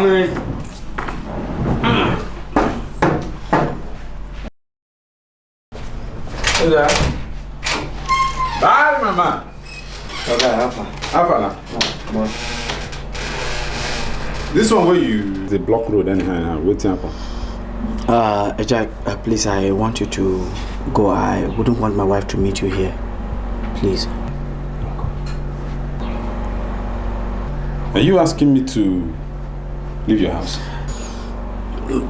Coming. Hey there. Bye, Mama. Okay, Alpha now. No. This one where you the block road anyhow. Waiting happen. Jack, please, I want you to go. I wouldn't want my wife to meet you here. Please. Are you asking me to leave your house?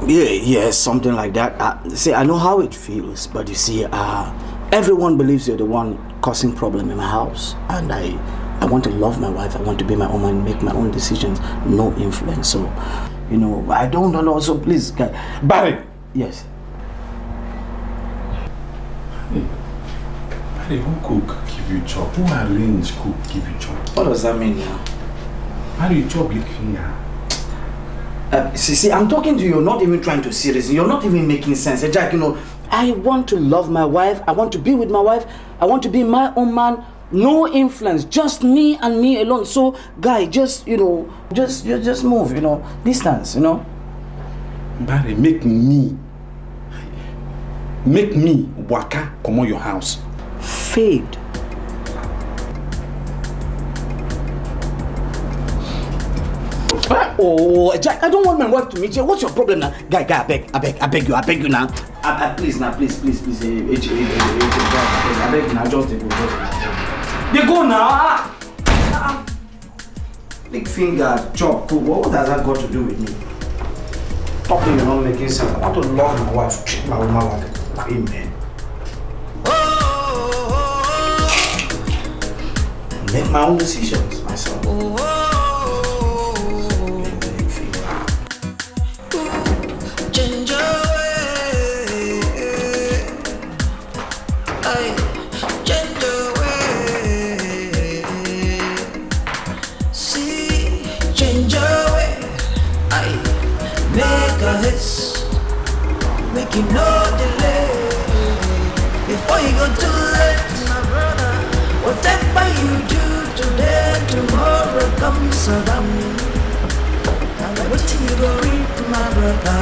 Yeah, something like that. See, I know how it feels, but you see, everyone believes you're the one causing problem in my house, and I want to love my wife. I want to be my own man, make my own decisions, no influence. So, you know, I don't know. So please, guy. Barry. Yes. Barry, who cook give you chop? Who arrange cook give you chop? What does that mean now? Barry, you chop lick finger. See, I'm talking to you. You're not even trying to serious. You're not even making sense. Jack, you know, I want to love my wife. I want to be with my wife. I want to be my own man. No influence, just me and me alone. So, guy, just, you know, just move, you know, distance, you know. Barry, make me waka come on your house. Fade. Oh, Jack, I don't want my wife to meet you. What's your problem now? Guy, I beg you now. Please, I beg you now, just they go now. Big finger, chop, what has that got to do with me? Talking, you're not making sense. I want to love my wife, treat my woman like a queen, man. Make my own decisions myself. Make no delay before you go too late, my brother. Whatever you do today, tomorrow comes around. And what you go reap, my brother?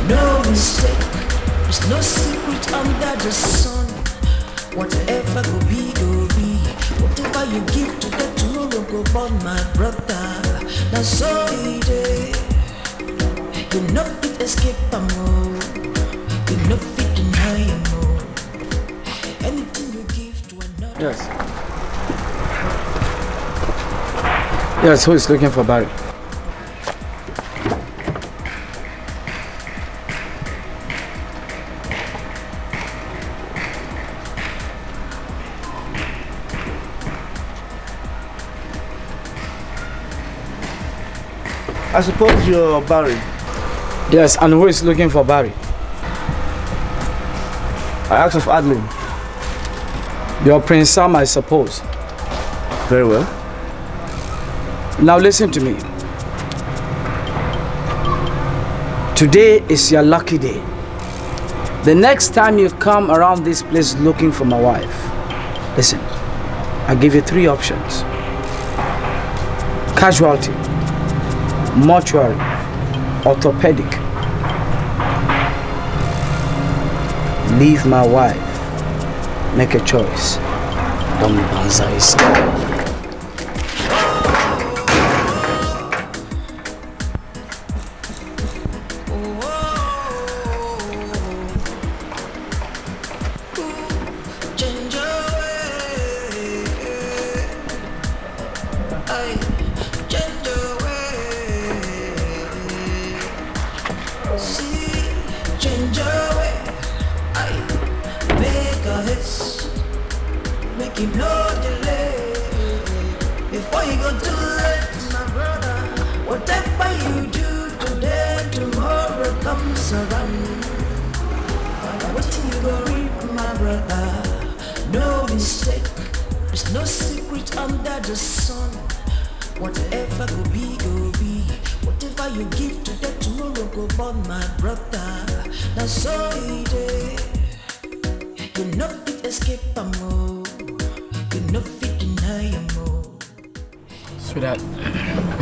No mistake. There's no secret under the sun. Whatever go be, go be. Whatever you give today, tomorrow go burn, my brother. Now so it is. You know it escape a move. You know fit deny a move. Anything you give to another. Yes, who is looking for Barry? I suppose you're Barry. Yes, and who is looking for Barry? I asked of Adlin. You're Prince Sam, I suppose. Very well. Now listen to me. Today is your lucky day. The next time you come around this place looking for my wife, listen, I give you 3 options. Casualty, mortuary, orthopedic. Leave my wife. Make a choice. Don't banzai style.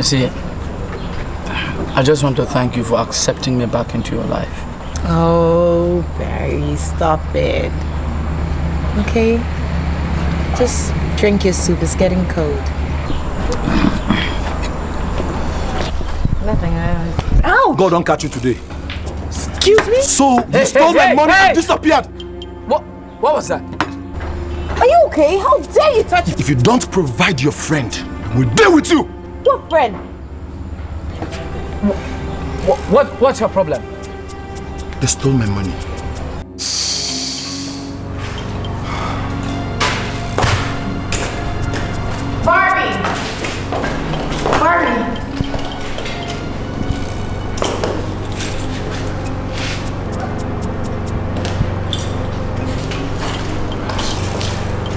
See, I just want to thank you for accepting me back into your life. Oh, Barry, stop it. Okay? Just drink your soup. It's getting cold. Nothing else. Ow! God don't catch you today. Excuse me? So, you stole my money and disappeared. What was that? Are you okay? How dare you touch me? If you don't provide your friend, we'll deal with you. What friend? What's your problem? They stole my money. Barbie!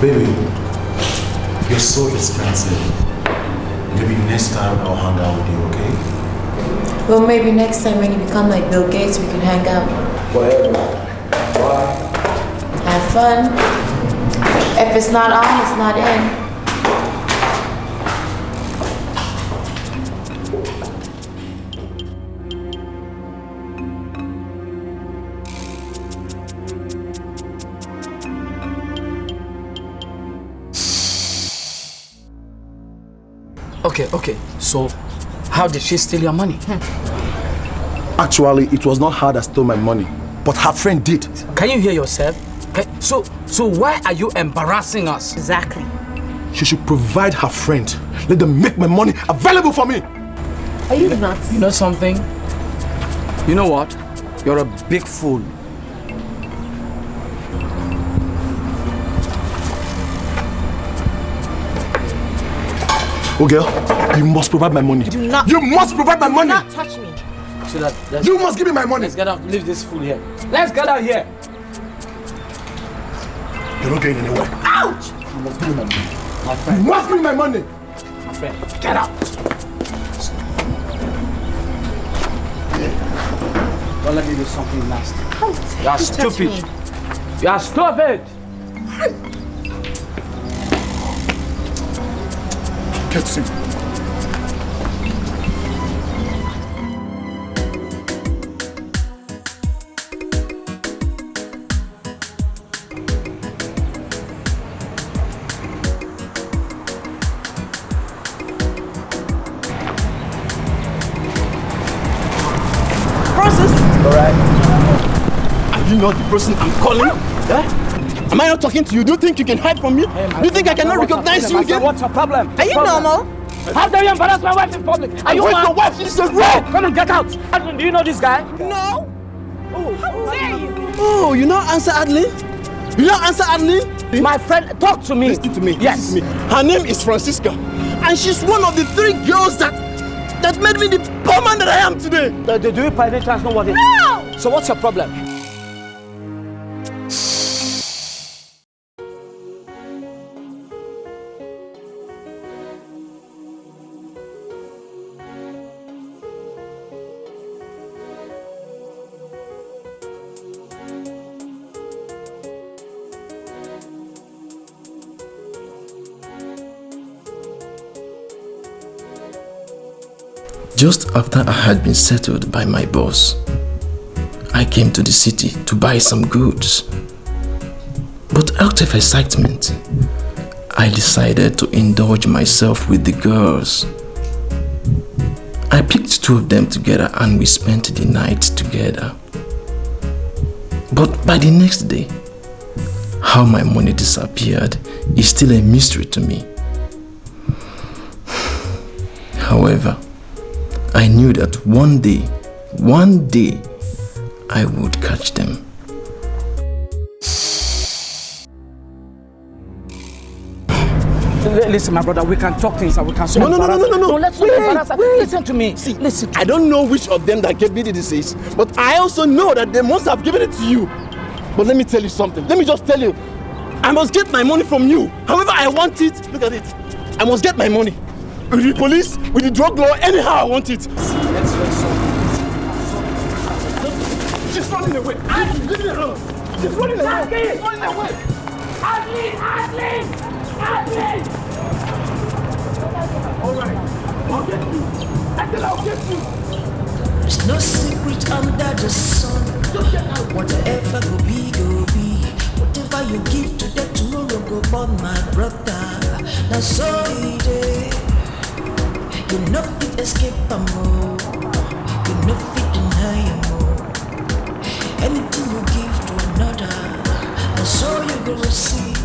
Baby, you're so expensive. Maybe next time I'll hang out with you, okay? Well, maybe next time when you become like Bill Gates, we can hang out. Whatever. Bye. Have fun. If it's not on, it's not in. Okay. So, how did she steal your money? Actually, it was not her that stole my money, but her friend did. Can you hear yourself? So why are you embarrassing us? Exactly. She should provide her friend. Let them make my money available for me. Are you nuts? You know something? You know what? You're a big fool. Oh girl, you must provide my money. Do not. You must provide my money. Do not touch me. So that, You must give me my money. let's get out. Leave this fool here. Let's get out here. You're not going anywhere. Ouch! You must give me my money. My You friend. must give me my money. My friend. Get out. Don't let me do something nasty. How dare You are you touch stupid. me? You are stupid. Get you. Are you not the person I'm calling? Am I not talking to you? Do you think you can hide from me? Do you think I cannot recognize you again? What's your problem? Are you normal? How dare you embarrass my wife in public? Are you Where's mad? your wife? She's a rogue! Come and get out. Adlin, do you know this guy? No. How dare you? Oh, you not answer Adlin? You not answer Adlin? My friend, talk to me. Listen to me. Yes. Listen to me. Her name is Francisca, and she's one of the 3 girls that made me the poor man that I am today. Do you by any chance know what it is? No! So what's your problem? Just after I had been settled by my boss, I came to the city to buy some goods. But out of excitement, I decided to indulge myself with the girls. I picked 2 of them together and we spent the night together. But by the next day, how my money disappeared is still a mystery to me. However, I knew that one day, I would catch them. Listen, my brother, we can talk things and we can solve No, let's not embarrass her. Listen to me. See, listen. I don't know which of them that gave me the disease, but I also know that they must have given it to you. But let me tell you something. Let me just tell you. I must get my money from you. However I want it, look at it. I must get my money. With the police, with the drug law, anyhow I want it. Let's solve She's running away. Leave me alone. She's running away. She's running away. Adlin! All right. I'll get you. I said I'll get you. There's no secret under the sun. Whatever go be, go be. Whatever you give today, tomorrow go burn, my brother. Now so it is. You know it escape a more. You know it deny a more. Anything you give to another, now so you go receive.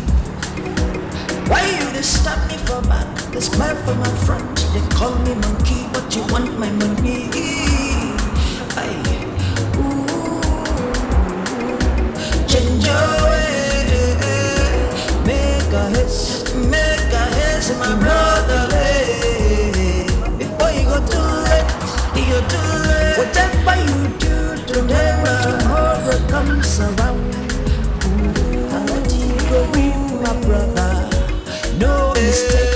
Why you they stop me for back? They smile for my front. They call me monkey, but you want my money. Change your way. Make a haste, my brother. Before you go too late, you too late. Whatever you do today, tomorrow comes around. I'll let you go with my brother. No mistake.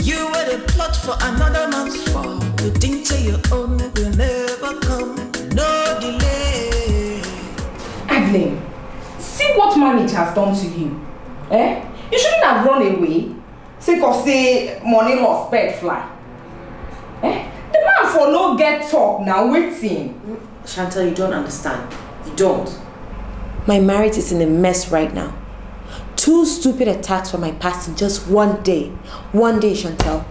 You were the plot for another man's fall. You think say your own will never come. No delay. Adlin, see what marriage has done to you. Eh? You shouldn't have run away. Sake of say money lost, bird fly. Eh? The man for no get talk now, waiting. Chantal, you don't understand. You don't. My marriage is in a mess right now. 2 stupid attacks from my past in just one day. One day, Chantal.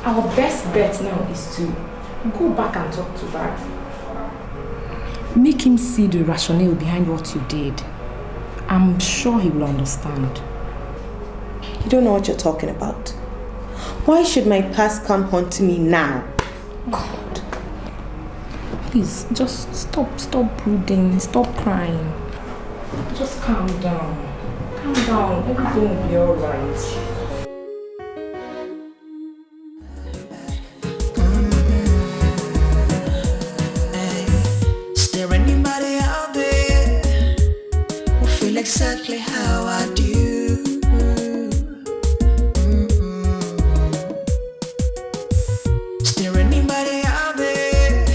Our best bet now is to go back and talk to Barry. Make him see the rationale behind what you did. I'm sure he will understand. You don't know what you're talking about. Why should my past come haunting me now? God. Please, just stop brooding, stop crying. Just calm down. Calm down, everything will be alright. Exactly how I do. Is there anybody out there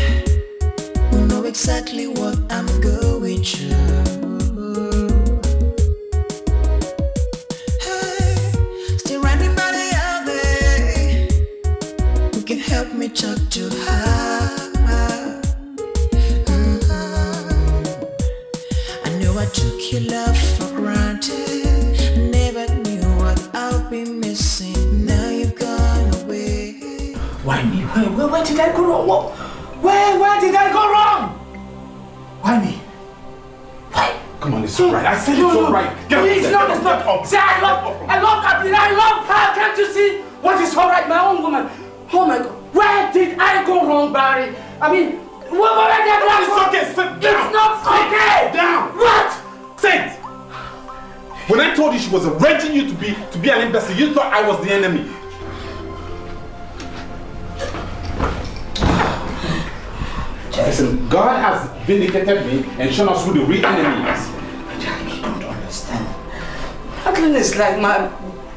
who know exactly what I'm going through? Hey, is there anybody out there who can help me talk to her? I took your love for granted. Never knew what I've been missing. Now you've gone away. Why me? Where did I go wrong? Where did I go wrong? Why me? Why? Come on, it's alright. I said it's alright. It's not. Say, I love Adlin. I love her. Can't you see what is alright? My own woman. Oh my God. Where did I go wrong, Barry? I mean, where did I go wrong? It's okay. Sit down. It's not okay. Sit down. What? Sit. When I told you she was arranging you to be an embassy, you thought I was the enemy. Listen, God has vindicated me and shown us who the real enemy is. Jack, you don't understand. Adlin is like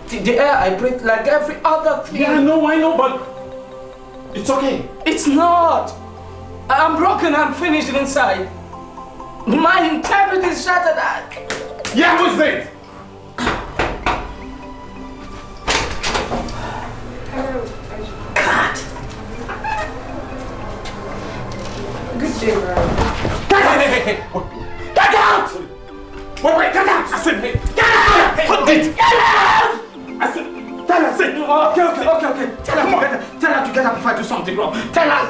the air I breathe, like every other thing. Yeah, I know, but it's okay. It's not. I'm broken, I'm finished inside. My integrity is shattered. Yeah, who is it? God. Good day, Barry. Hey. Get out! Wait, get out! I said, hey, get out! Get out! I said, tell her, sit. Okay. Tell her to get up if I do something wrong. Tell her.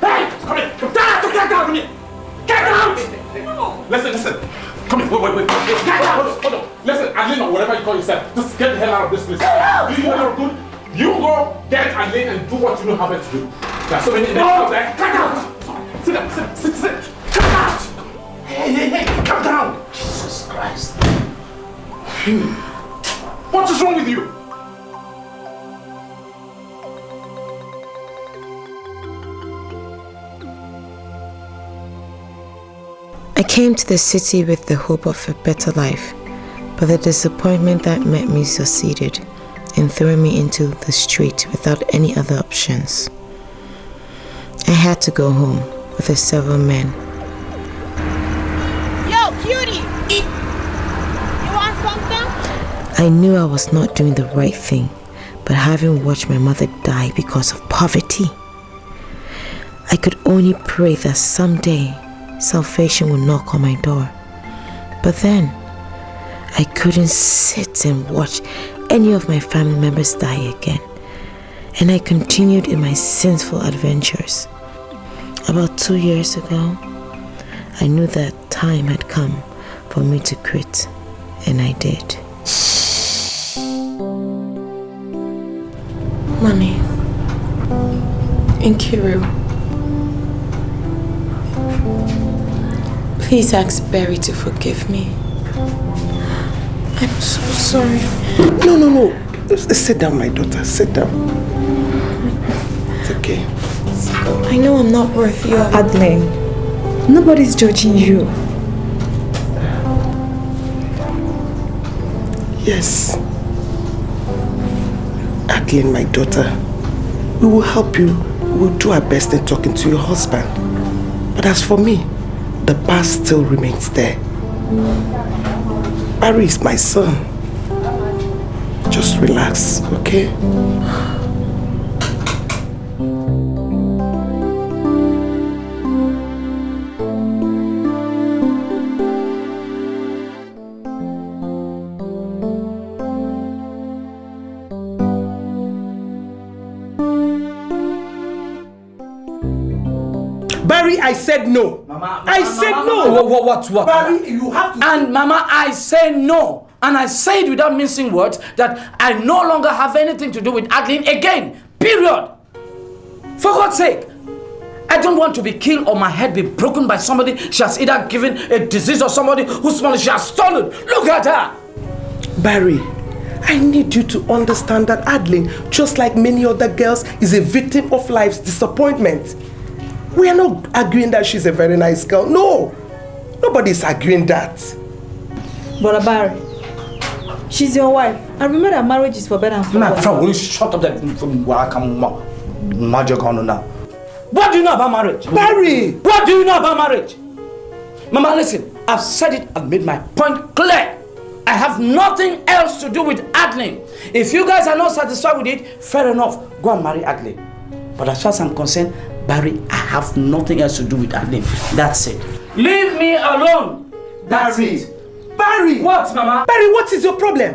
Hey, come here. Tell her to get out of me. Get out! Listen. Come here, wait. Get out! Hold on. Listen, Adlin or whatever you call yourself, just get the hell out of this place. Get out! Do you know you're good? You go get Adlin and do what you know how best to do. There are so many out there. Get out! Sit down, sit. Get out! Hey, come down! Jesus Christ. What is wrong with you? I came to the city with the hope of a better life, but the disappointment that met me succeeded in throwing me into the street without any other options. I had to go home with the several men. Yo, I knew I was not doing the right thing, but having watched my mother die because of poverty, I could only pray that someday salvation would knock on my door. But then, I couldn't sit and watch any of my family members die again, and I continued in my sinful adventures. About 2 years ago, I knew that time had come for me to quit, and I did. Mommy, Nkiru, please ask Barry to forgive me. I'm so sorry. No. Sit down, my daughter. Sit down. It's okay. I know I'm not worthy of... Adlin, nobody's judging you. Yes. Adlin, my daughter, we will help you. We'll do our best in talking to your husband. But as for me, the past still remains there. Barry is my son. Just relax, okay? Barry, I said no. Mama, I said no. What? Barry, you have to... And Mama, I say no. And I say it without mincing words that I no longer have anything to do with Adlin again. Period. For God's sake. I don't want to be killed or my head be broken by somebody she has either given a disease or somebody whose money she has stolen. Look at her. Barry, I need you to understand that Adlin, just like many other girls, is a victim of life's disappointment. We are not arguing that she's a very nice girl. No. Nobody's arguing that. Brother Barry, she's your wife. And remember that marriage is for better and for worse. Will you shut up that from where I come magic on now? What do you know about marriage? Barry! What do you know about marriage? Mama, listen, I've said it and made my point clear. I have nothing else to do with Adlin. If you guys are not satisfied with it, fair enough, go and marry Adlin. But as far as I'm concerned, Barry, I have nothing else to do with Adlin. That's it. Leave me alone. That's it. Barry! What, Mama? Barry, what is your problem?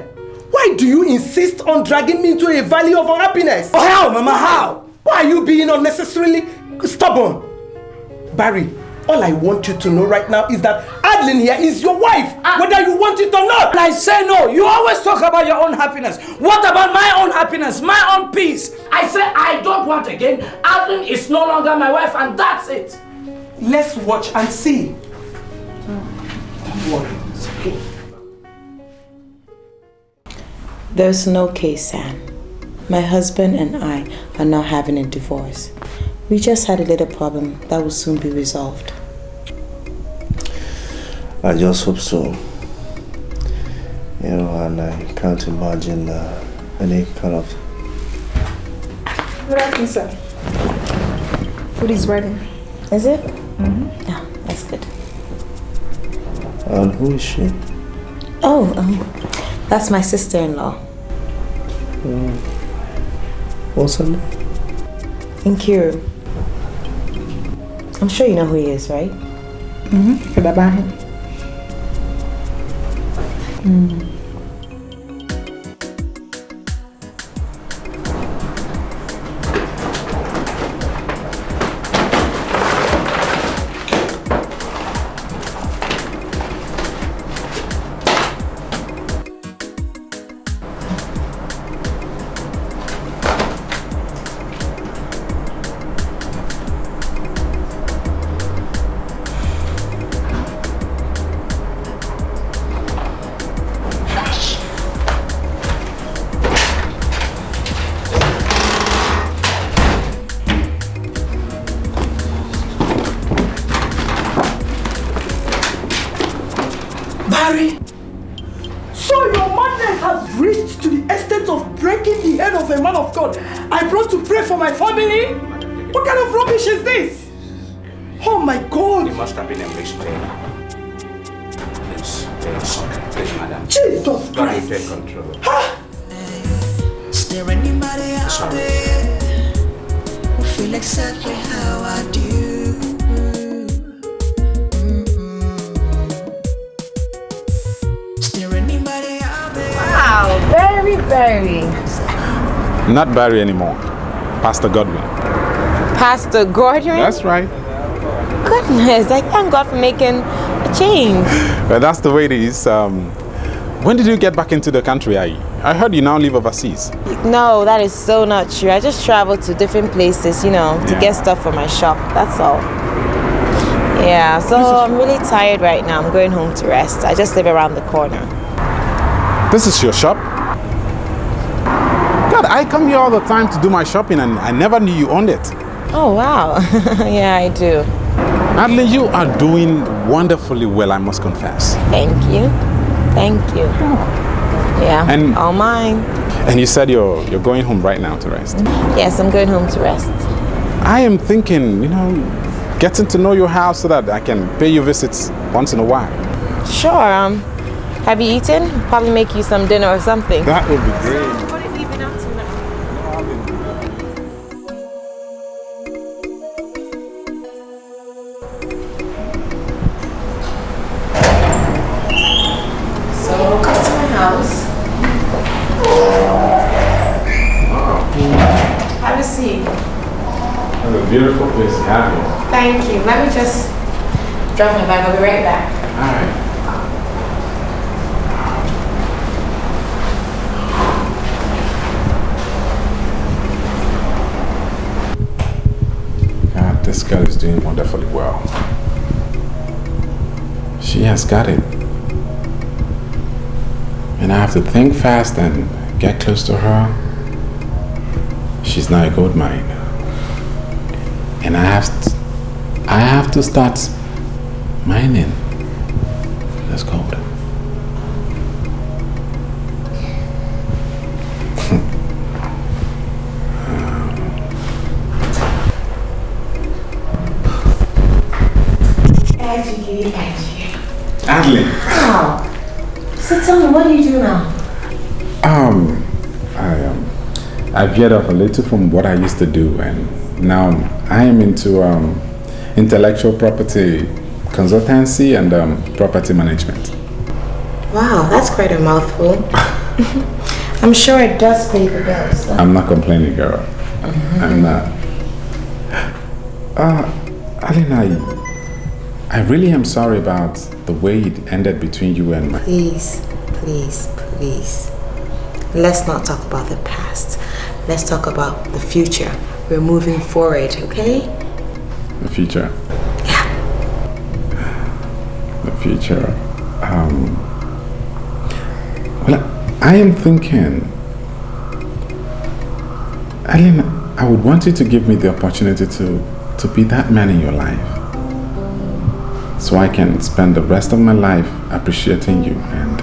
Why do you insist on dragging me into a valley of unhappiness? Oh, how, Mama, how? Why are you being unnecessarily stubborn? Barry, all I want you to know right now is that Adlin here is your wife, whether you want it or not. And I say no. You always talk about your own happiness. What about my own happiness, my own peace? I say I don't want again. Adlin is no longer my wife and that's it. Let's watch and see. Don't worry. It's okay. There's no case, Sam. My husband and I are now having a divorce. We just had a little problem that will soon be resolved. I just hope so. You know, and I can't imagine any kind of... Good afternoon, sir. Food is ready. Is it? Mm-hmm. Yeah, that's good. And who is she? Oh, that's my sister-in-law. What's her name? Nkiru. I'm sure you know who he is, right? Mm-hmm. Heard about him. Mm. I brought to pray for my family? What kind of rubbish is this? Oh my God! It must have been a mistake. Please. Please, madam. Jesus God will Christ. take control. Is there anybody out there who feel exactly how I do? Is there anybody out there? Wow, very. Not Barry anymore. Pastor Godwin. Pastor Gordon? That's right. Goodness, I thank God for making a change. Well, that's the way it is. When did you get back into the country? I heard you now live overseas. No, that is so not true. I just travel to different places, to get stuff for my shop. That's all. Yeah, so I'm really tired right now. I'm going home to rest. I just live around the corner. This is your shop? God, I come here all the time to do my shopping and I never knew you owned it. Oh, wow. Yeah, I do. Adlin, you are doing wonderfully well, I must confess. Thank you. Yeah, And all mine. And you said you're going home right now to rest. Yes, I'm going home to rest. I am thinking, getting to know your house so that I can pay you visits once in a while. Sure. Have you eaten? Probably make you some dinner or something. That would be great. So, what have you been up to now? So, come to my house. Have a seat. That's a beautiful place to have you. Thank you. Let me just drop my bag. I'll be right back. All right. God, this girl is doing wonderfully well. She has got it. And I have to think fast and get close to her. She's now a gold mine. And I have to start mining this gold. Adlin. Wow. So tell me, what do you do now? I veered off a little from what I used to do, and now I am into intellectual property consultancy and property management. Wow, that's quite a mouthful. I'm sure it does pay the bills. So. I'm not complaining, girl. I'm not. Adlin, I really am sorry about the way it ended between you and my... Please. Let's not talk about the past. Let's talk about the future. We're moving forward, okay? The future? Yeah. The future. Well, I am thinking... Adlin, I would want you to give me the opportunity to be that man in your life. So I can spend the rest of my life appreciating you and,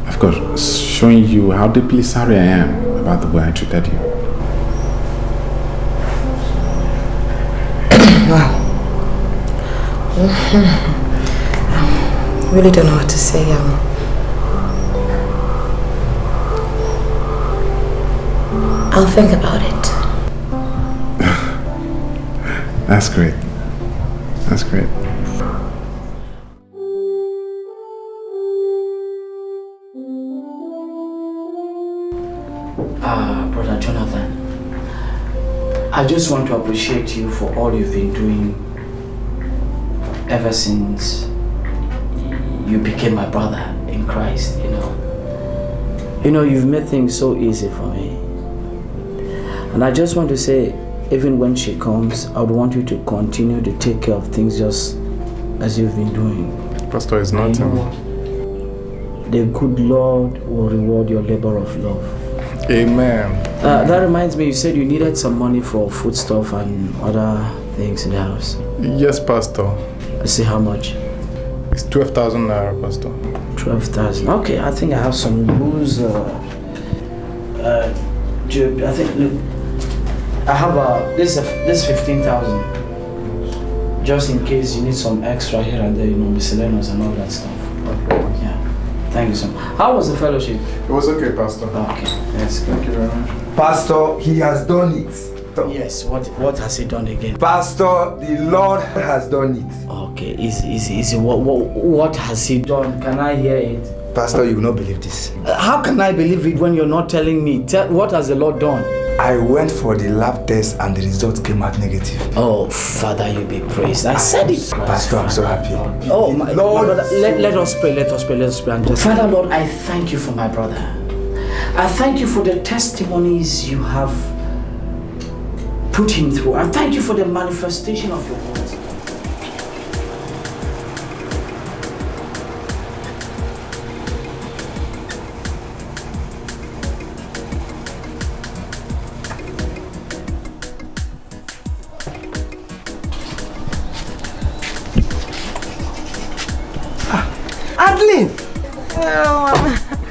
of course, showing you how deeply sorry I am about the way I treated you. Wow. I really don't know what to say. I'll think about it. That's great. That's great. Brother Jonathan, I just want to appreciate you for all you've been doing ever since you became my brother in Christ, you've made things so easy for me. And I just want to say, even when she comes, I would want you to continue to take care of things just as you've been doing. Pastor is not the good Lord will reward your labor of love. Amen. That reminds me, you said you needed some money for foodstuff and other things in the house. Yes, Pastor. Let's see how much. It's 12,000 naira, Pastor. 12,000. Okay, I think I have some booze. I think, look, I have this 15,000. Just in case you need some extra here and there, miscellaneous and all that stuff. Yeah. Thank you so much. How was the fellowship? It was okay, Pastor. Okay, that's good. Thank you very much. Pastor, he has done it. Yes, what has he done again? Pastor, the Lord has done it. Okay, easy. What has he done? Can I hear it? Pastor, you will not believe this. How can I believe it when you're not telling me? What has the Lord done? I went for the lab test and the results came out negative. Oh, Father, you be praised. I said it. Pastor, I'm so happy. Oh, my Lord. Let us pray. Father, Lord, I thank you for my brother. I thank you for the testimonies you have put him through. I thank you for the manifestation of your words. Adlin!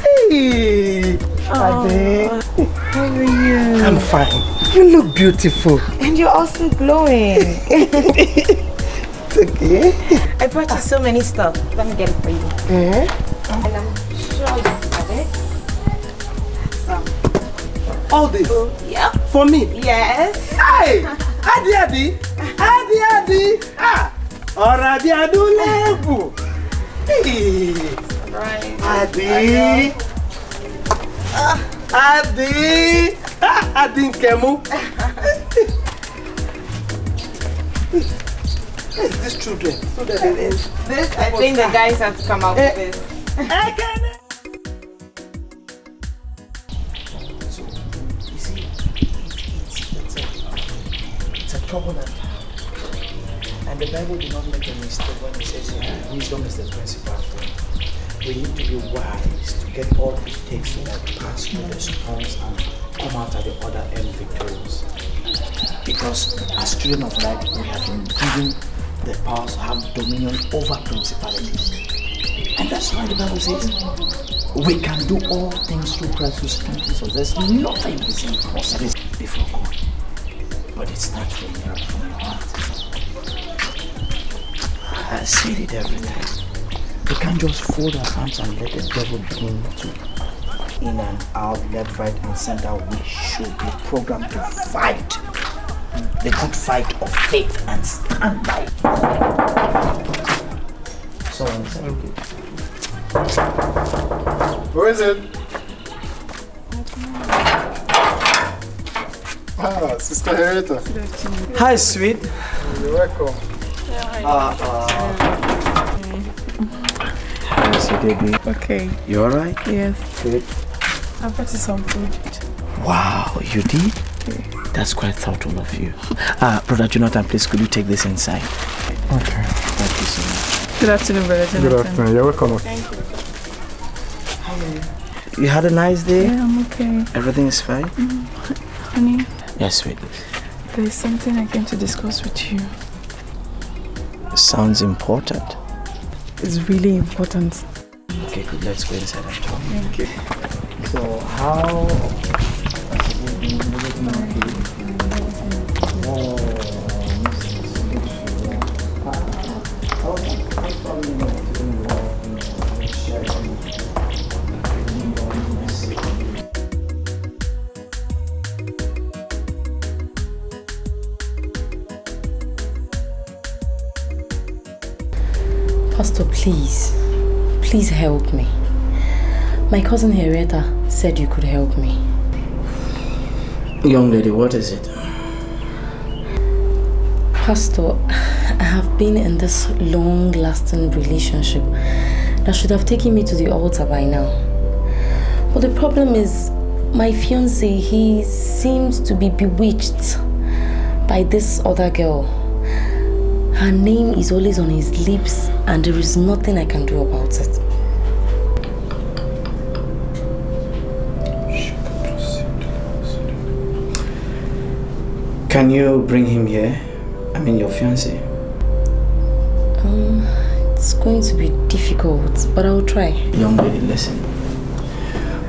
Hey! Adlin! How are you? I'm fine. You look beautiful. And you're also glowing. It's okay. I brought you so many stuff. Let me get it for you. And I'm sure you have it. All this? Yeah. For me? Yes. Hey! Adi! Ah! Already I do level. Hey! Right. Adi! Adi! Adi Kemu! Where's these children? So that This, I think the guys have to come out with this. So, you see, it's a troubled time. And the Bible did not make a mistake when it says wisdom is the principal thing. We need to be wise to get all it takes to pass through the storms and come out at the other end victorious. Because as children of light, we have been given the power to have dominion over principalities. And that's why the Bible says we can do all things through Christ who strengthens us. There's nothing is impossible before God. But it starts from your heart. I say it every time. We can't just fold our arms and let the devil begin to in and out, left, right, and center. We should be programmed to fight the good fight of faith and stand by it. So, Who is it? Ah, Sister Henrietta. hi, sweet. You're welcome. How's your day, babe? Okay. You alright? Yes. Good. I brought you some food. Wow, you did? Okay. That's quite thoughtful of you. Brother Jonathan, please could you take this inside? Okay. Thank you so much. Good afternoon, Brother Jonathan. Good afternoon. You're welcome. Thank you. You had a nice day? Yeah, I'm okay. Everything is fine? Honey? Yes, sweet. There's something I came to discuss with you. It sounds important. It's really important. Okay, good. Let's go inside and talk. Thank you. So, how... Pastor, please help me. My cousin Henrietta said you could help me. Young lady, what is it? Pastor, I have been in this long-lasting relationship that should have taken me to the altar by now. But the problem is, my fiancé, he seems to be bewitched by this other girl. Her name is always on his lips and there is nothing I can do about it. Can you bring him here? I mean your fiancé. It's going to be difficult, but I'll try. Young lady, listen.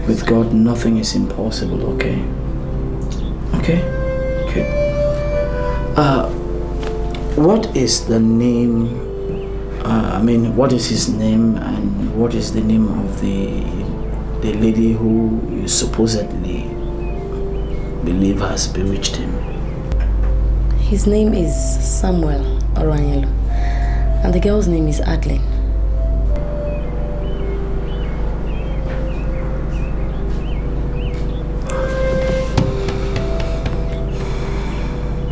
With God, nothing is impossible, okay? Okay? Good. What is the name I mean, what is his name and what is the name of the lady who you supposedly believe has bewitched him? His name is Samuel Oranyelu, and the girl's name is Adlin.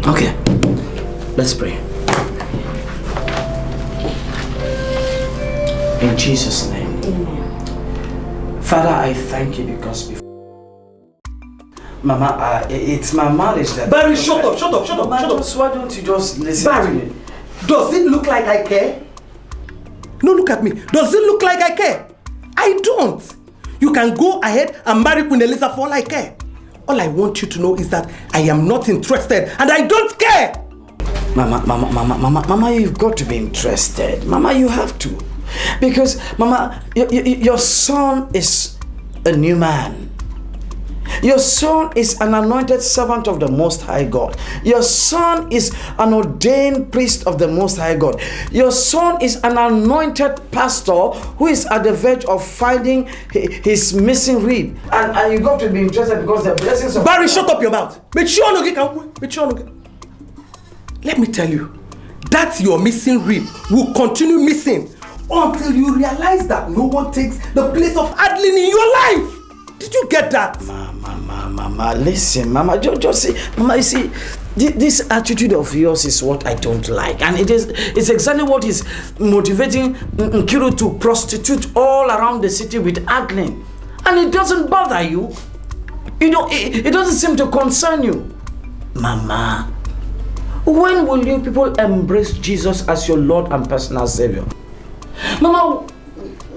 Okay, let's pray. In Jesus' name. Amen. Father, I thank you because before Mama, it's my marriage that... Barry, shut up. Mama, why don't you just listen to me? Does it look like I care? No, look at me. Does it look like I care? I don't. You can go ahead and marry Queen Elisa for all I care. All I want you to know is that I am not interested and I don't care. Mama, you've got to be interested. Mama, you have to. Because, Mama, your son is a new man. Your son is an anointed servant of the Most High God. Your son is an ordained priest of the Most High God. Your son is an anointed pastor who is at the verge of finding his missing rib. And you got to be interested because the blessings of... Barry, shut up your mouth. Let me tell you, that your missing rib will continue missing until you realize that no one takes the place of Adlin in your life. Did you get that? Mama, listen, Mama, just see, Mama, you see, this attitude of yours is what I don't like, and it's exactly what is motivating Nkiru to prostitute all around the city with Adlin, and it doesn't bother you. You know, it doesn't seem to concern you, Mama. When will you people embrace Jesus as your Lord and personal Savior? Mama,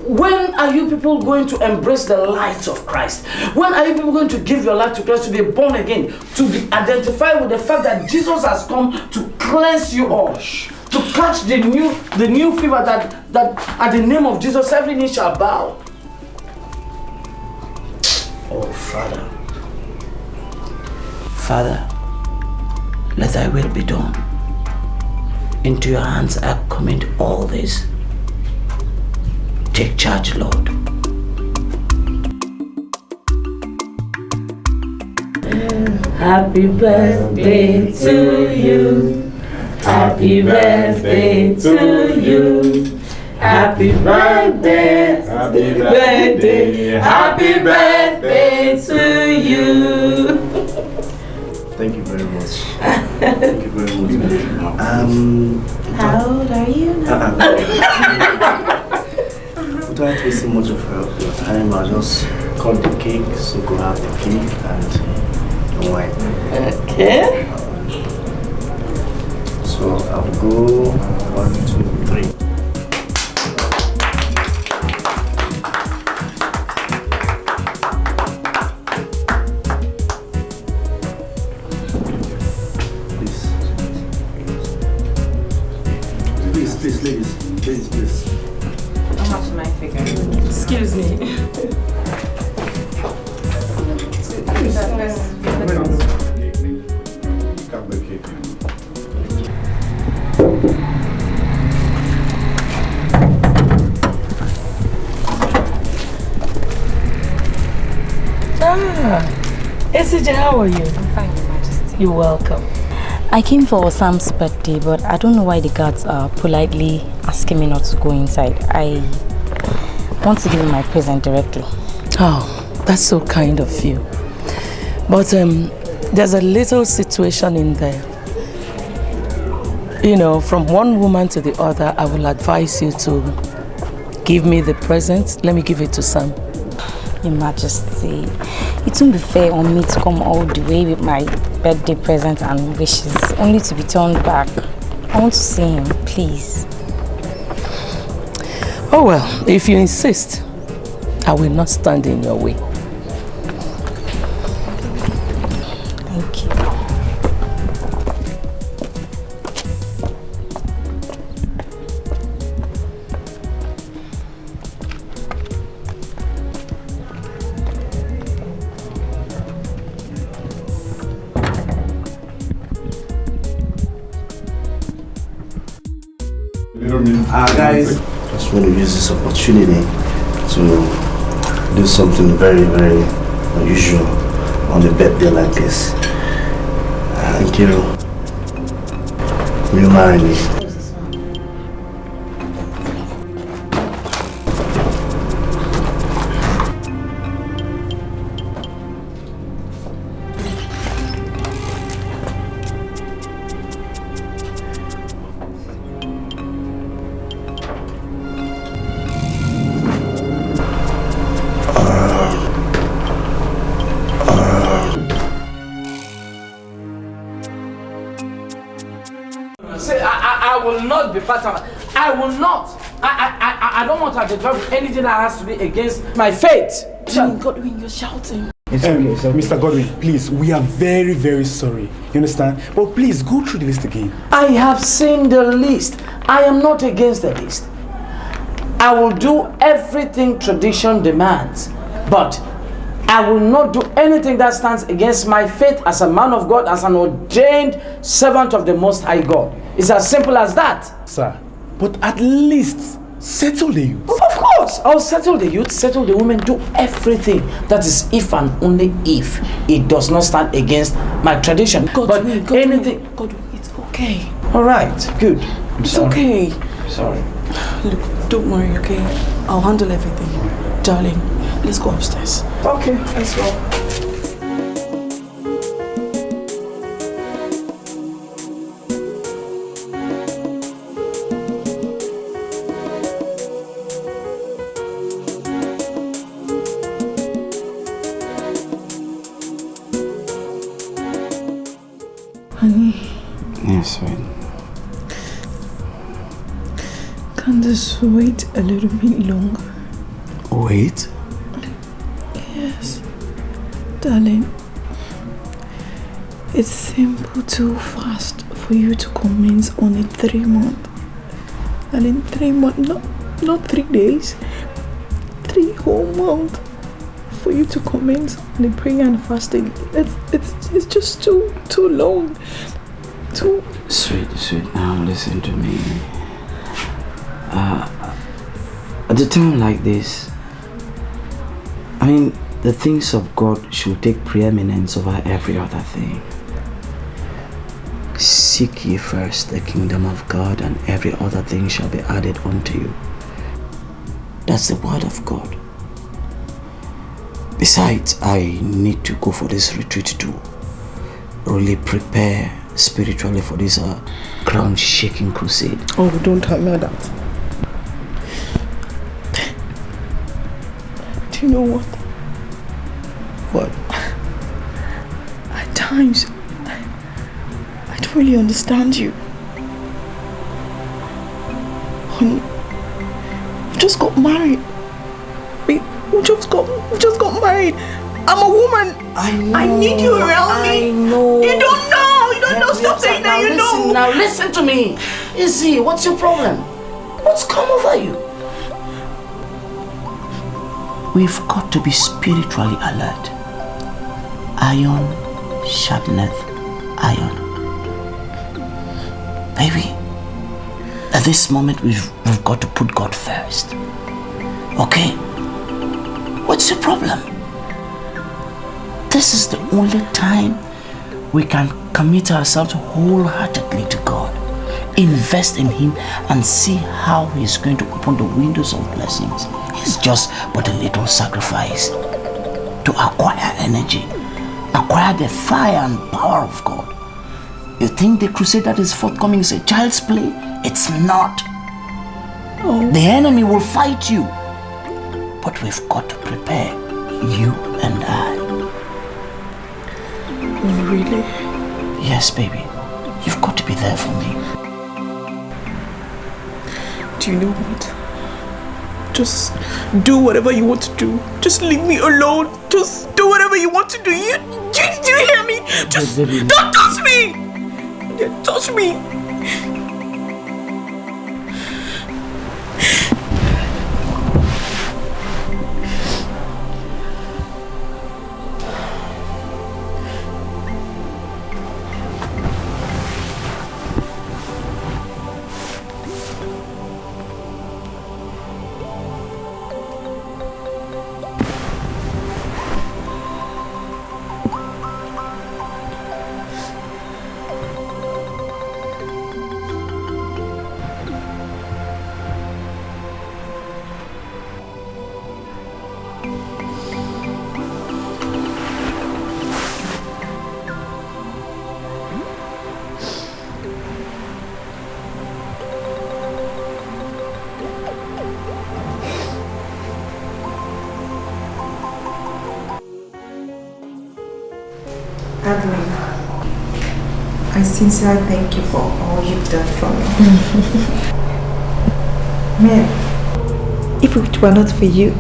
when are you people going to embrace the light of Christ? When are you people going to give your life to Christ, to be born again, to be identified with the fact that Jesus has come to cleanse you all, to catch the new fever that at the name of Jesus every knee shall bow? Oh, Father, let thy will be done. Into your hands I commend all this. Take charge, Lord. Happy birthday to you. Happy birthday to you. Happy birthday. Happy birthday. Happy birthday to you. Thank you very much. Thank you very much. How old are you now? Without wasting much of your time, I'll just cut the cake so go have the cake and the wine. Okay. So I'll go 1, 2, 3. Please, ladies, please. How much am I figuring? Excuse me. SJ, how are you? I'm fine, Your Majesty. You're welcome. I came for Sam's birthday, but I don't know why the guards are politely asking me not to go inside. I want to give him my present directly. Oh, that's so kind of you. But there's a little situation in there. You know, from one woman to the other, I will advise you to give me the present. Let me give it to Sam. Your Majesty, it won't be fair on me to come all the way with my birthday present and wishes, only to be turned back. I want to see him, please. Oh well, if you insist, I will not stand in your way. Thank you. Guys, just want to use this opportunity to do something very, very unusual on a birthday like this. Thank you. Will you marry me? I will not. I don't want her to drive with anything that has to be against my faith. Godwin, you're shouting. Mr. Godwin, please, we are very, very sorry. You understand? But please, go through the list again. I have seen the list. I am not against the list. I will do everything tradition demands, but I will not do anything that stands against my faith as a man of God, as an ordained servant of the Most High God. It's as simple as that. Sir, but at least settle the youth. Of course, I'll settle the youth, settle the women, do everything. That is if and only if it does not stand against my tradition. Godwin, it's okay. All right, good. It's okay. Sorry. Look, don't worry, okay? I'll handle everything. Darling, let's go upstairs. Okay, let's go. Honey. Yes, sweet. Can this wait a little bit longer? Wait? Yes. Darling, it's simple too fast for you to commence on a 3 month. And in 3 months, not 3 days, 3 whole months for you to commence on a prayer and fasting. It's just too long. Sweet, now listen to me. At a time like this, I mean, the things of God should take preeminence over every other thing. Seek ye first the kingdom of God, and every other thing shall be added unto you. That's the word of God. Besides, I need to go for this retreat to really prepare spiritually for this ground-shaking crusade. Oh, don't tell me that. Do you know what? What? At times, I don't really understand you. Honey, we just got married. We just got married. I'm a woman. I know. I need you around me. I know. You don't know. You don't know. Stop saying that. You know. Now listen to me. Izzy, what's your problem? What's come over you? We've got to be spiritually alert. Iron sharpeneth iron. Baby, at this moment we've got to put God first. Okay? What's your problem? This is the only time we can commit ourselves wholeheartedly to God. Invest in Him and see how He's going to open the windows of blessings. It's just but a little sacrifice to acquire energy, acquire the fire and power of God. You think the crusade that is forthcoming is a child's play? It's not. Oh. The enemy will fight you, but we've got to prepare, you and I. Really? Yes, baby. You've got to be there for me. Do you know what? Just do whatever you want to do. Just leave me alone. Just do whatever you want to do. Do you hear me? Just don't touch me. Don't touch me. Adlin, I sincerely thank you for all you've done for me. Man, if it were not for you,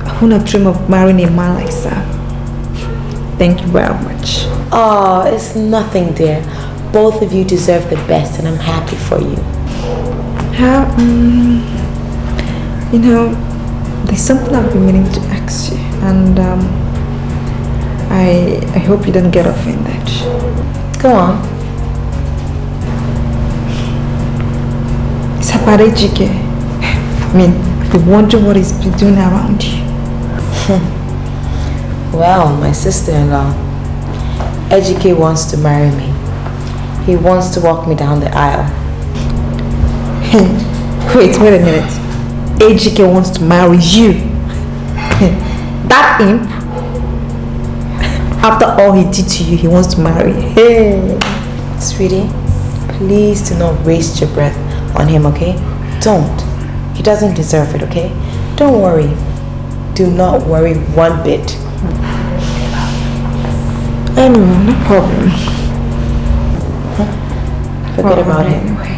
I would not dream of marrying a man like Sam. Thank you very much. Oh, it's nothing, dear. Both of you deserve the best, and I'm happy for you. You know, there's something I've been meaning to ask you, and I hope you don't get offended. Go on. It's about Dikeh. I mean, I've been wondering what he's been doing around you. Well, my sister-in-law, Dikeh wants to marry me. He wants to walk me down the aisle. Wait a minute. Dikeh wants to marry you. That imp. After all he did to you, he wants to marry you. Hey. Sweetie, please do not waste your breath on him, okay? Don't. He doesn't deserve it, okay? Don't worry. Do not worry one bit. Anyway, no problem. Forget about it. Anyway.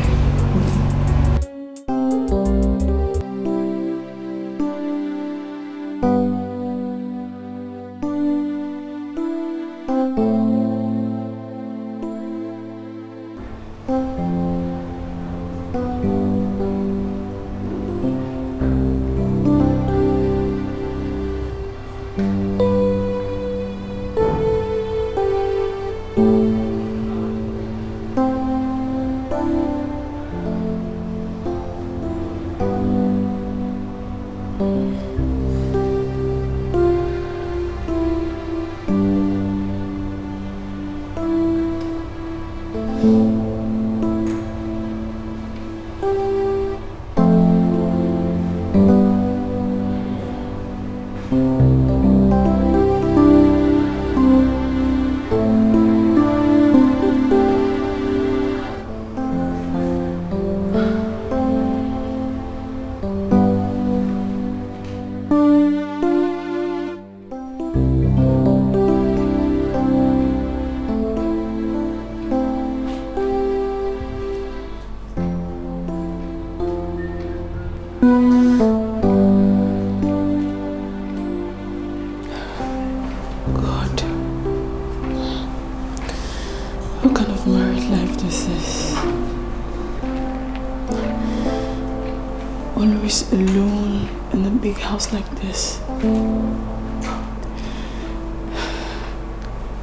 House like this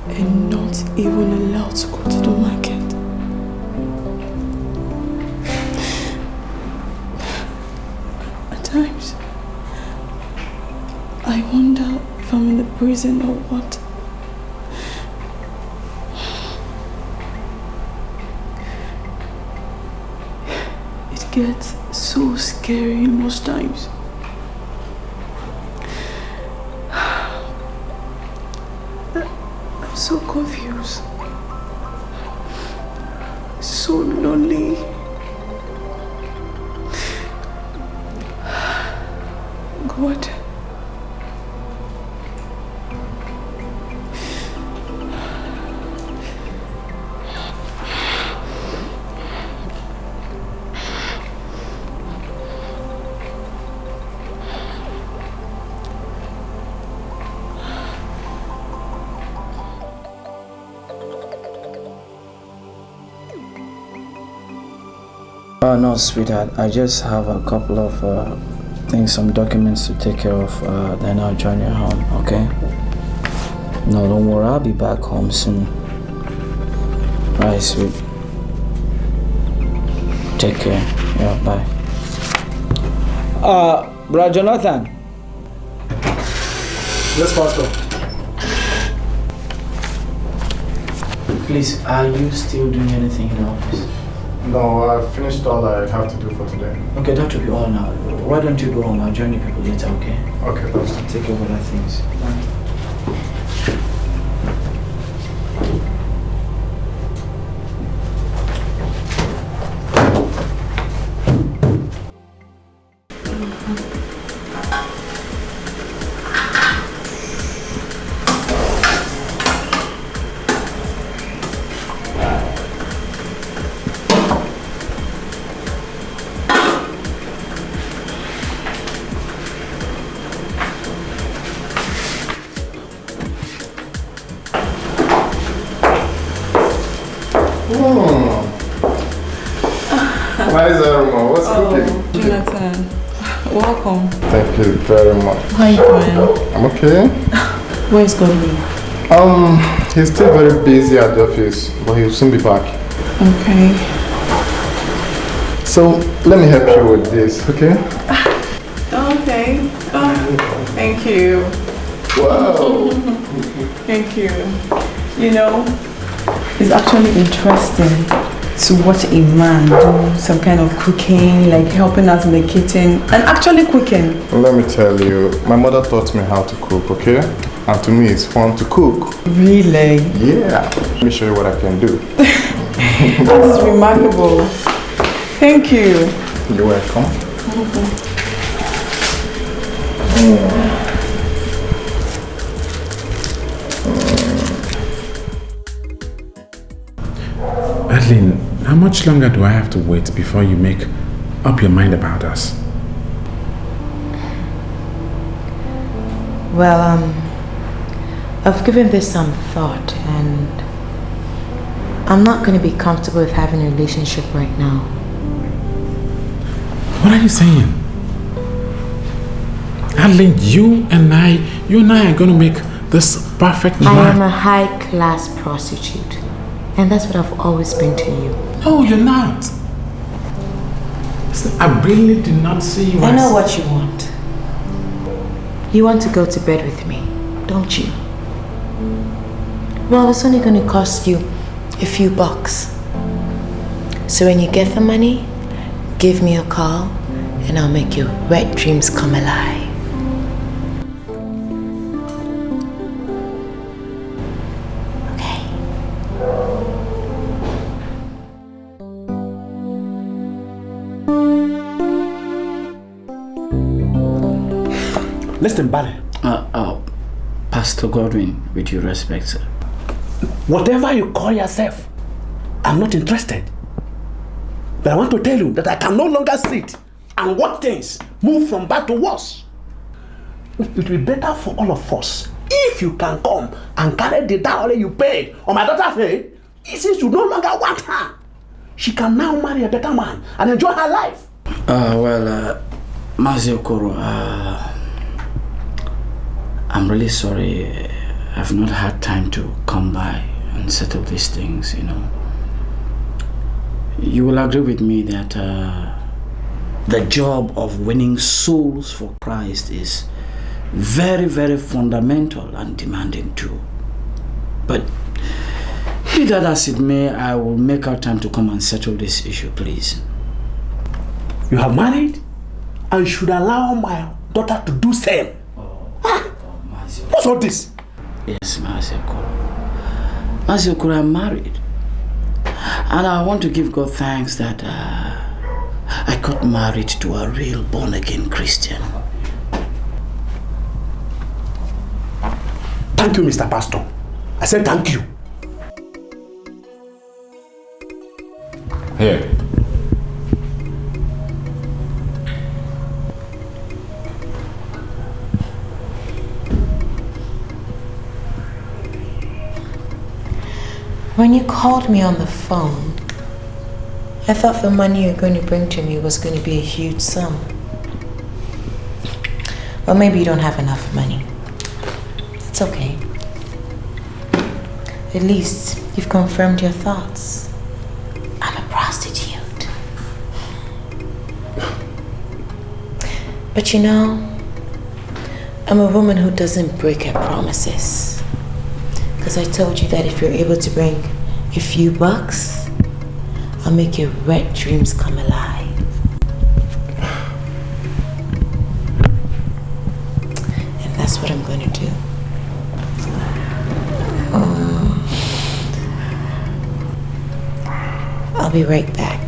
and not even allowed to go to the market. At times I wonder if I'm in the prison or what. It gets so scary most times. So confused, so lonely. God. No, sweetheart. I just have a couple of things, some documents to take care of. Then I'll join you home, okay? No, don't worry. I'll be back home soon. Right, sweet. Take care. Yeah, bye. Bro Jonathan. Yes, Pastor. Please, are you still doing anything in the office? No, I've finished all I have to do for today. Okay, that will be all now. Why don't you go home? I'll join you people later, okay? Okay, Pastor. Take care of other things. Bye. Nice, Aroma. What's cooking? Jonathan, welcome. Thank you very much. How are you doing? I'm okay. Where's Godwin? He's still very busy at the office, but he'll soon be back. Okay. So, let me help you with this, okay? Okay. Thank you. Wow. Thank you. You know, it's actually interesting to watch a man do some kind of cooking, like helping out in the kitchen and actually cooking. Let me tell you, my mother taught me how to cook, okay? And to me, it's fun to cook. Really? Yeah. Let me show you what I can do. That is remarkable. Thank you. You're welcome. Adlin, how much longer do I have to wait before you make up your mind about us? Well, I've given this some thought and I'm not going to be comfortable with having a relationship right now. What are you saying? Adlin, you and I are going to make this perfect match. I am a high-class prostitute. And that's what I've always been to you. No, you're not. Listen, I really do not see you I know what you want. You want to go to bed with me, don't you? Well, it's only going to cost you a few bucks. So when you get the money, give me a call and I'll make your wet dreams come alive. Listen, Bale. Pastor Godwin, with due respect, sir. Whatever you call yourself, I'm not interested. But I want to tell you that I can no longer sit and watch things move from bad to worse. It will be better for all of us if you can come and carry the dowry you paid on my daughter's head. Since you no longer want her, she can now marry a better man and enjoy her life. Mazi Okoro, I'm really sorry. I've not had time to come by and settle these things, you know. You will agree with me that the job of winning souls for Christ is very, very fundamental and demanding too. But be that as it may, I will make our time to come and settle this issue, please. You have married and should allow my daughter to do same. What's all this? Yes, Mazi Okoro. Mazi Okoro, I'm married. And I want to give God thanks that I got married to a real born-again Christian. Thank you, Mr. Pastor. I said thank you. Here. When you called me on the phone, I thought the money you're going to bring to me was going to be a huge sum. Or maybe you don't have enough money. It's okay. At least you've confirmed your thoughts. I'm a prostitute. But you know, I'm a woman who doesn't break her promises. Because I told you that if you're able to bring a few bucks, I'll make your wet dreams come alive. And that's what I'm going to do. I'll be right back.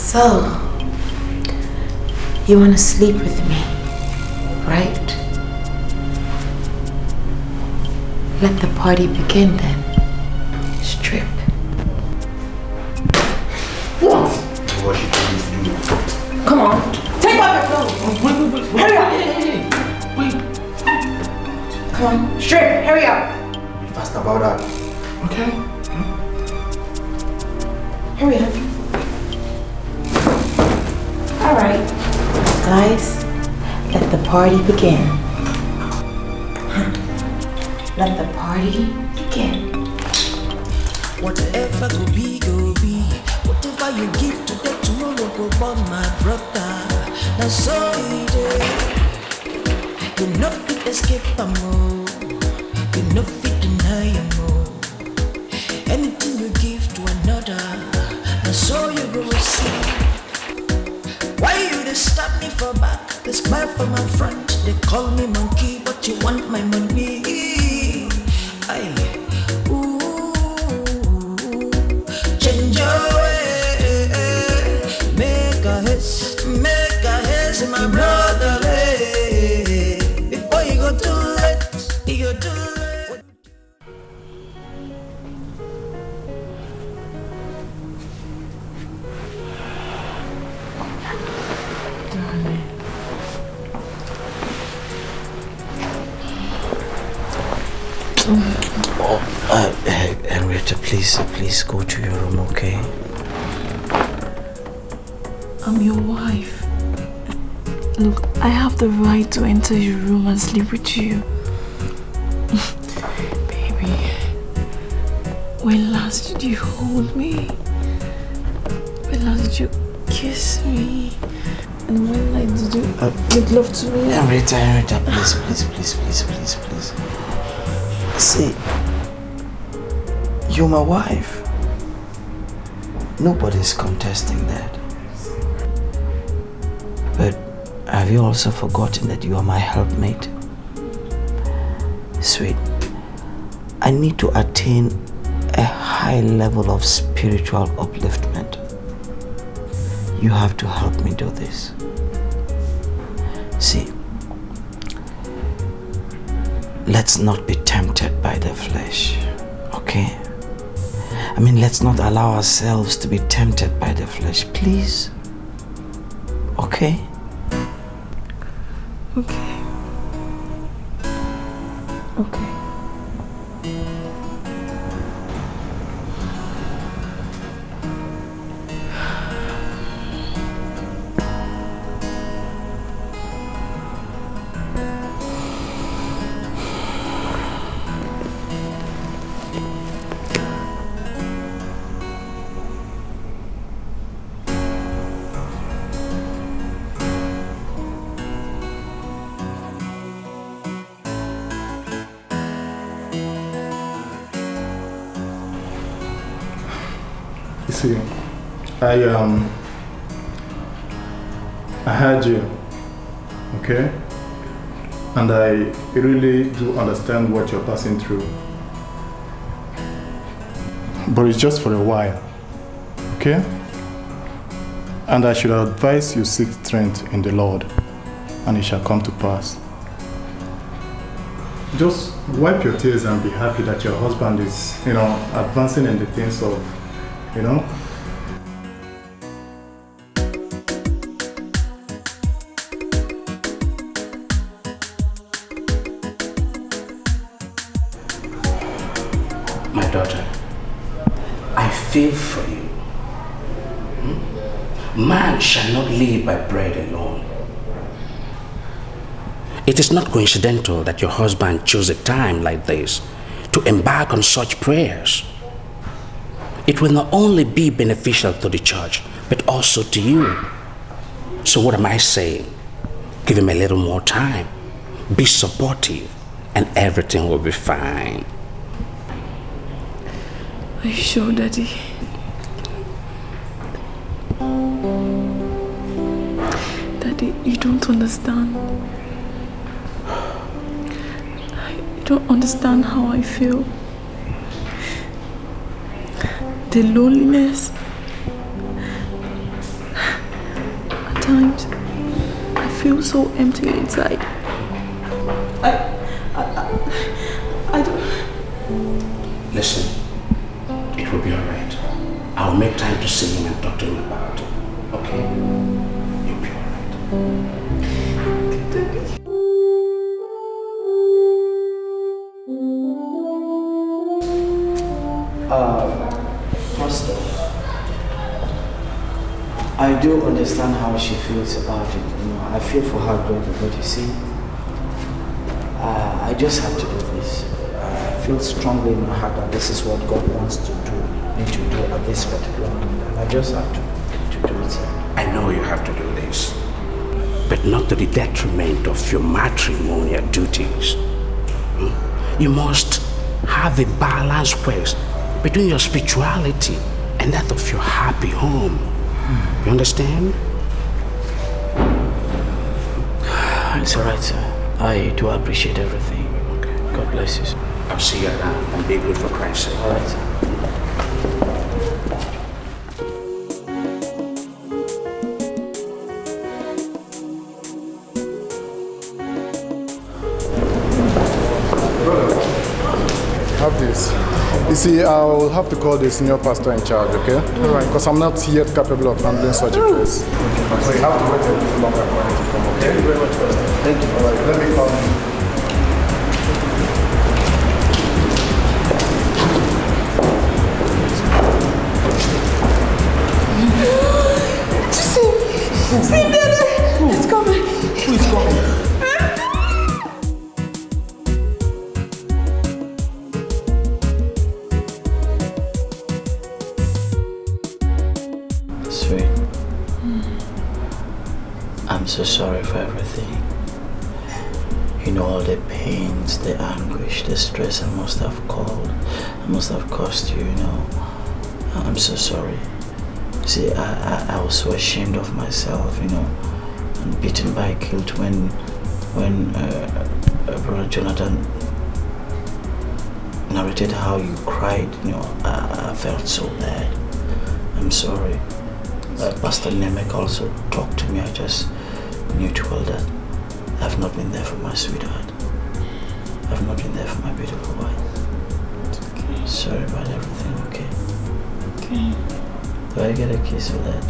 So, you want to sleep with me, right? Let the party begin then. Strip. What? What she told you to do. Come on. Take off your clothes. Wait. Hurry up. Hey. Wait. Come on. Strip. Hurry up. Be fast about that. Okay. Hurry up. Alright. Guys, let the party begin. Let the party begin. Whatever go be, go be. Whatever you give today, tomorrow go burn, my brother. Now so it is. You know fit escape a more. You know fit deny a more. Anything you give to another, now so you go receive. Why you dey stab me for back? They smile for my front. They call me monkey, but you want my money. Aye. Change your way, make a haste, my brother. Before you go too late, you go too late. Henrietta, please go to your room, okay? I'm your wife. Look, I have the right to enter your room and sleep with you. Baby, when last did you hold me? When last did you kiss me? And when like did you make love to me? Henrietta, please. See, you're my wife. Nobody's contesting that. But have you also forgotten that you are my helpmate? Sweet, I need to attain a high level of spiritual upliftment. You have to help me do this. See, let's not be tempted by the flesh, okay? I mean, let's not allow ourselves to be tempted by the flesh, please. Okay? Okay. See, I heard you, okay? And I really do understand what you're passing through. But it's just for a while, okay? And I should advise you seek strength in the Lord, and it shall come to pass. Just wipe your tears and be happy that your husband is, advancing in the things of, My daughter, I feel for you. Man shall not live by bread alone. It is not coincidental that your husband chose a time like this to embark on such prayers. It will not only be beneficial to the church, but also to you. So what am I saying? Give him a little more time. Be supportive, and everything will be fine. Are you sure, Daddy? Daddy, you don't understand. You don't understand how I feel. The loneliness. Sometimes I feel so empty inside. I don't... Listen, it will be alright. I'll make time to see him and talk to him about it. Okay? You'll be alright. Pastor, I do understand how she feels about it. I feel for her greatly, but you see, I just have to do this. I feel strongly in my heart that this is what God wants to do, me to do at this particular moment, and I just have to do it. I know you have to do this, but not to the detriment of your matrimonial duties. You must have a balanced ways between your spirituality and that of your happy home. You understand? It's alright, sir. I do appreciate everything. Okay. God bless you, sir. I'll see you around and be good for Christ's sake. Alright, sir. Have this. You see, I'll have to call the senior pastor in charge, okay? All right. Because I'm not yet capable of handling such a case. Okay. So you have to wait a little longer for him to come, okay? Thank you very much, Pastor. Thank you. All right, let me call him. See, Daddy! It's coming! Who is coming? I'm so sorry for everything. You know, all the pains, the anguish, the stress I must have caused you, I'm so sorry. See, I was so ashamed of myself, and beaten by guilt when Brother Jonathan narrated how you cried, I felt so bad. I'm sorry. Pastor Nemek also talked to me. I just knew too well that I've not been there for my sweetheart. I've not been there for my beautiful wife. It's okay. Sorry about everything, okay? Okay. Do I get a kiss for that?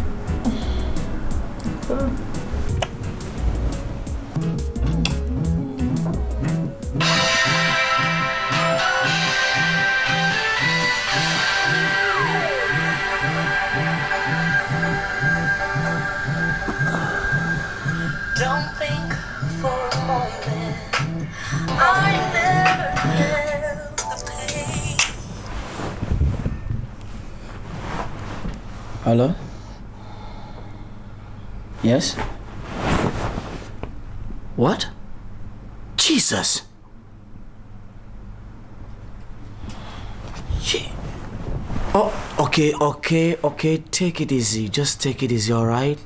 Okay. Hello? Yes? What? Jesus! Oh, okay. Take it easy. Just take it easy, alright?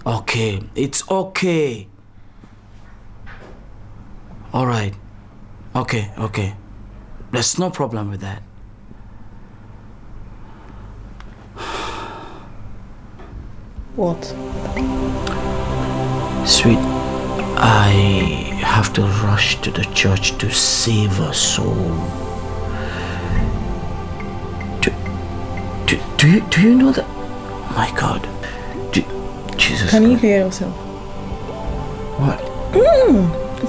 Okay, it's okay. Alright. Okay. There's no problem with that. What? Sweet, I have to rush to the church to save a soul. Do you know that? My God. Jesus. Can you hear yourself? What?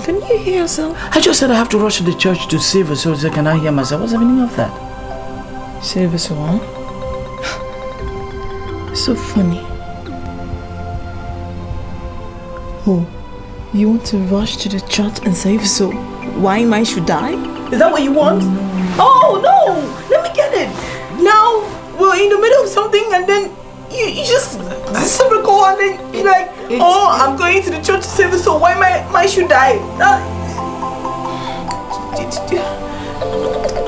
Can you hear yourself? I just said I have to rush to the church to save a soul. So can I hear myself? What's the meaning of that? Save a soul? So funny. Oh, you want to rush to the church and save a soul? Why I should die? Is that what you want? Oh no! Let me get it! Now we're in the middle of something and then you just circle and then you're like, I'm going to the church to save a soul. Why I should die?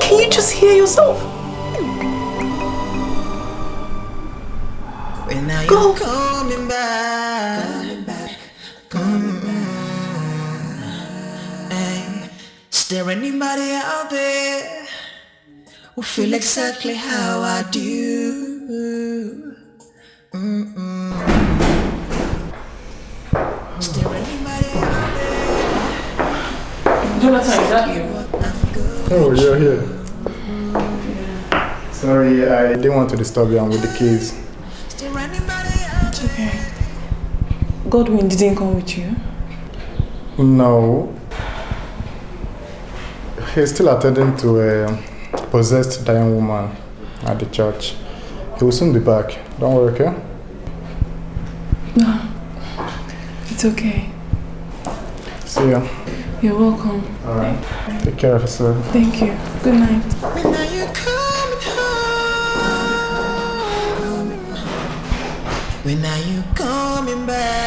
Can you just hear yourself? When are Go. you coming back? Hey, is there anybody out there who feel exactly how I do? that you? Oh, you're here. Sorry, I didn't want to disturb you. I'm with the keys. It's okay. Godwin didn't come with you? No. He's still attending to a possessed dying woman at the church. He will soon be back. Don't worry, okay? No. It's okay. See ya. You're welcome. Alright. Take care of yourself. Thank you. Good night. When are you coming back?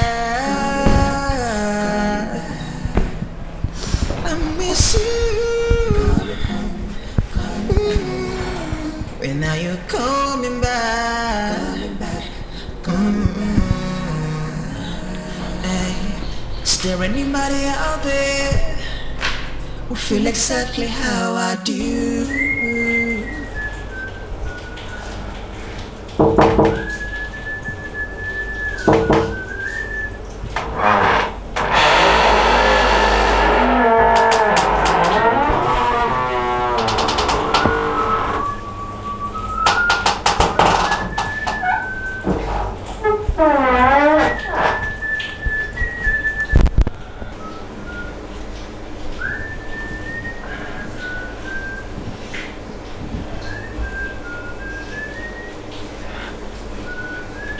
I miss you. When are you coming back? Hey, is there anybody out there who feel exactly how I do?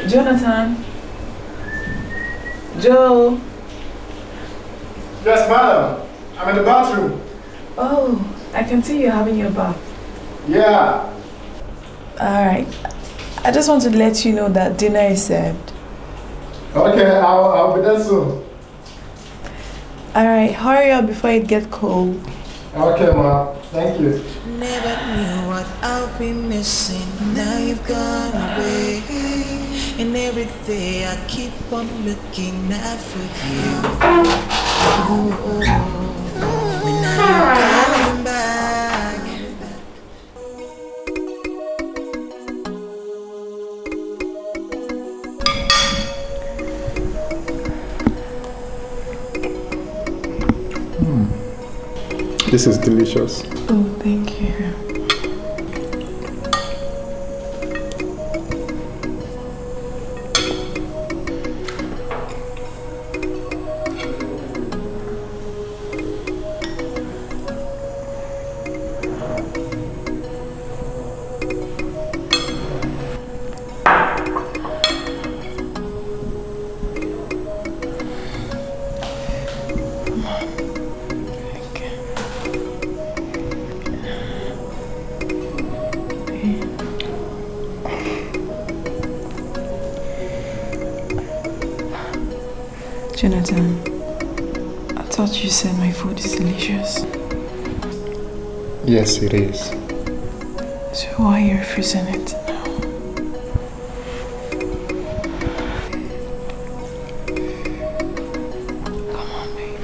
Jonathan? Joe? Yes, madam. I'm in the bathroom. Oh, I can see you're having your bath. Yeah. Alright. I just want to let you know that dinner is served. Okay, I'll be there soon. Alright, hurry up before it gets cold. Okay, ma. Thank you. Never knew what I'll be missing. Now you've gone away. And every day I keep on looking out for you. When are you coming back? This is delicious. Oh, thank you. Jonathan, I thought you said my food is delicious. Yes, it is. So why are you refusing it now? Come on, babe.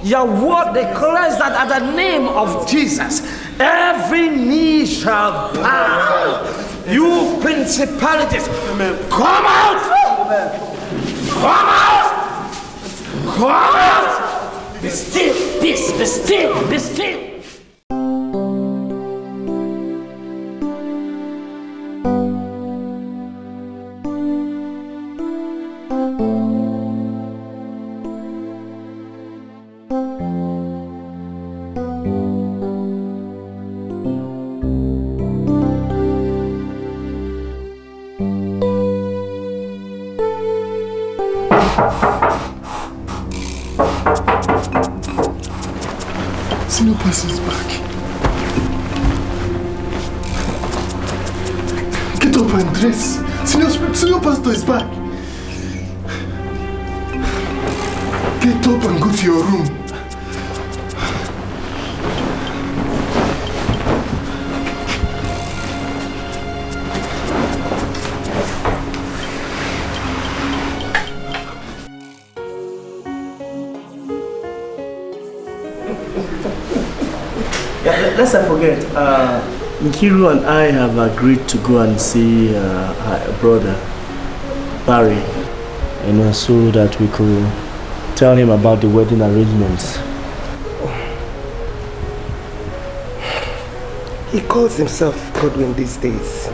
Your word declares that at the name of Jesus, every knee shall bow. You principalities, come out! Come out! Come out! Be still, peace, be still, be still. Senior Pastor is back. Get up and dress. Senior Pastor is back. Get up and go to your room. Lest I forget, Nkiru and I have agreed to go and see her brother, Barry, so that we could tell him about the wedding arrangements. He calls himself Godwin these days.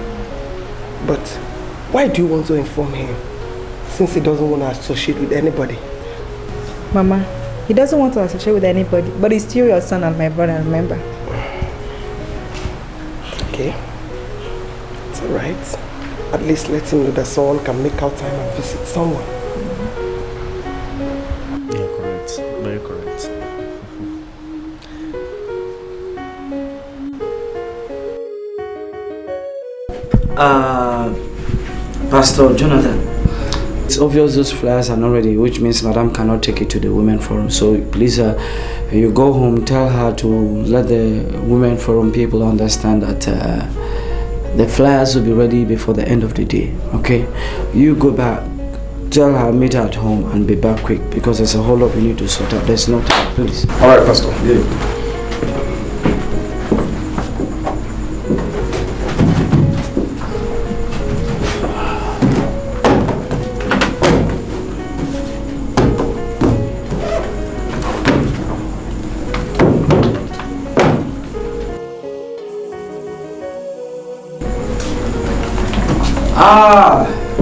But why do you want to inform him? Since he doesn't want to associate with anybody. Mama, he doesn't want to associate with anybody, but he's still your son and my brother, remember? Okay. It's alright. At least let him know that someone can make out time and visit someone. Yeah, correct. Very correct. Pastor Jonathan, it's obvious those flyers are not ready, which means Madam cannot take it to the Women Forum. So please, you go home, tell her to let the Women Forum people understand that the flyers will be ready before the end of the day, okay? You go back, tell her, meet her at home and be back quick because there's a whole lot we need to sort out. There's no time, please. All right, Pastor. Good.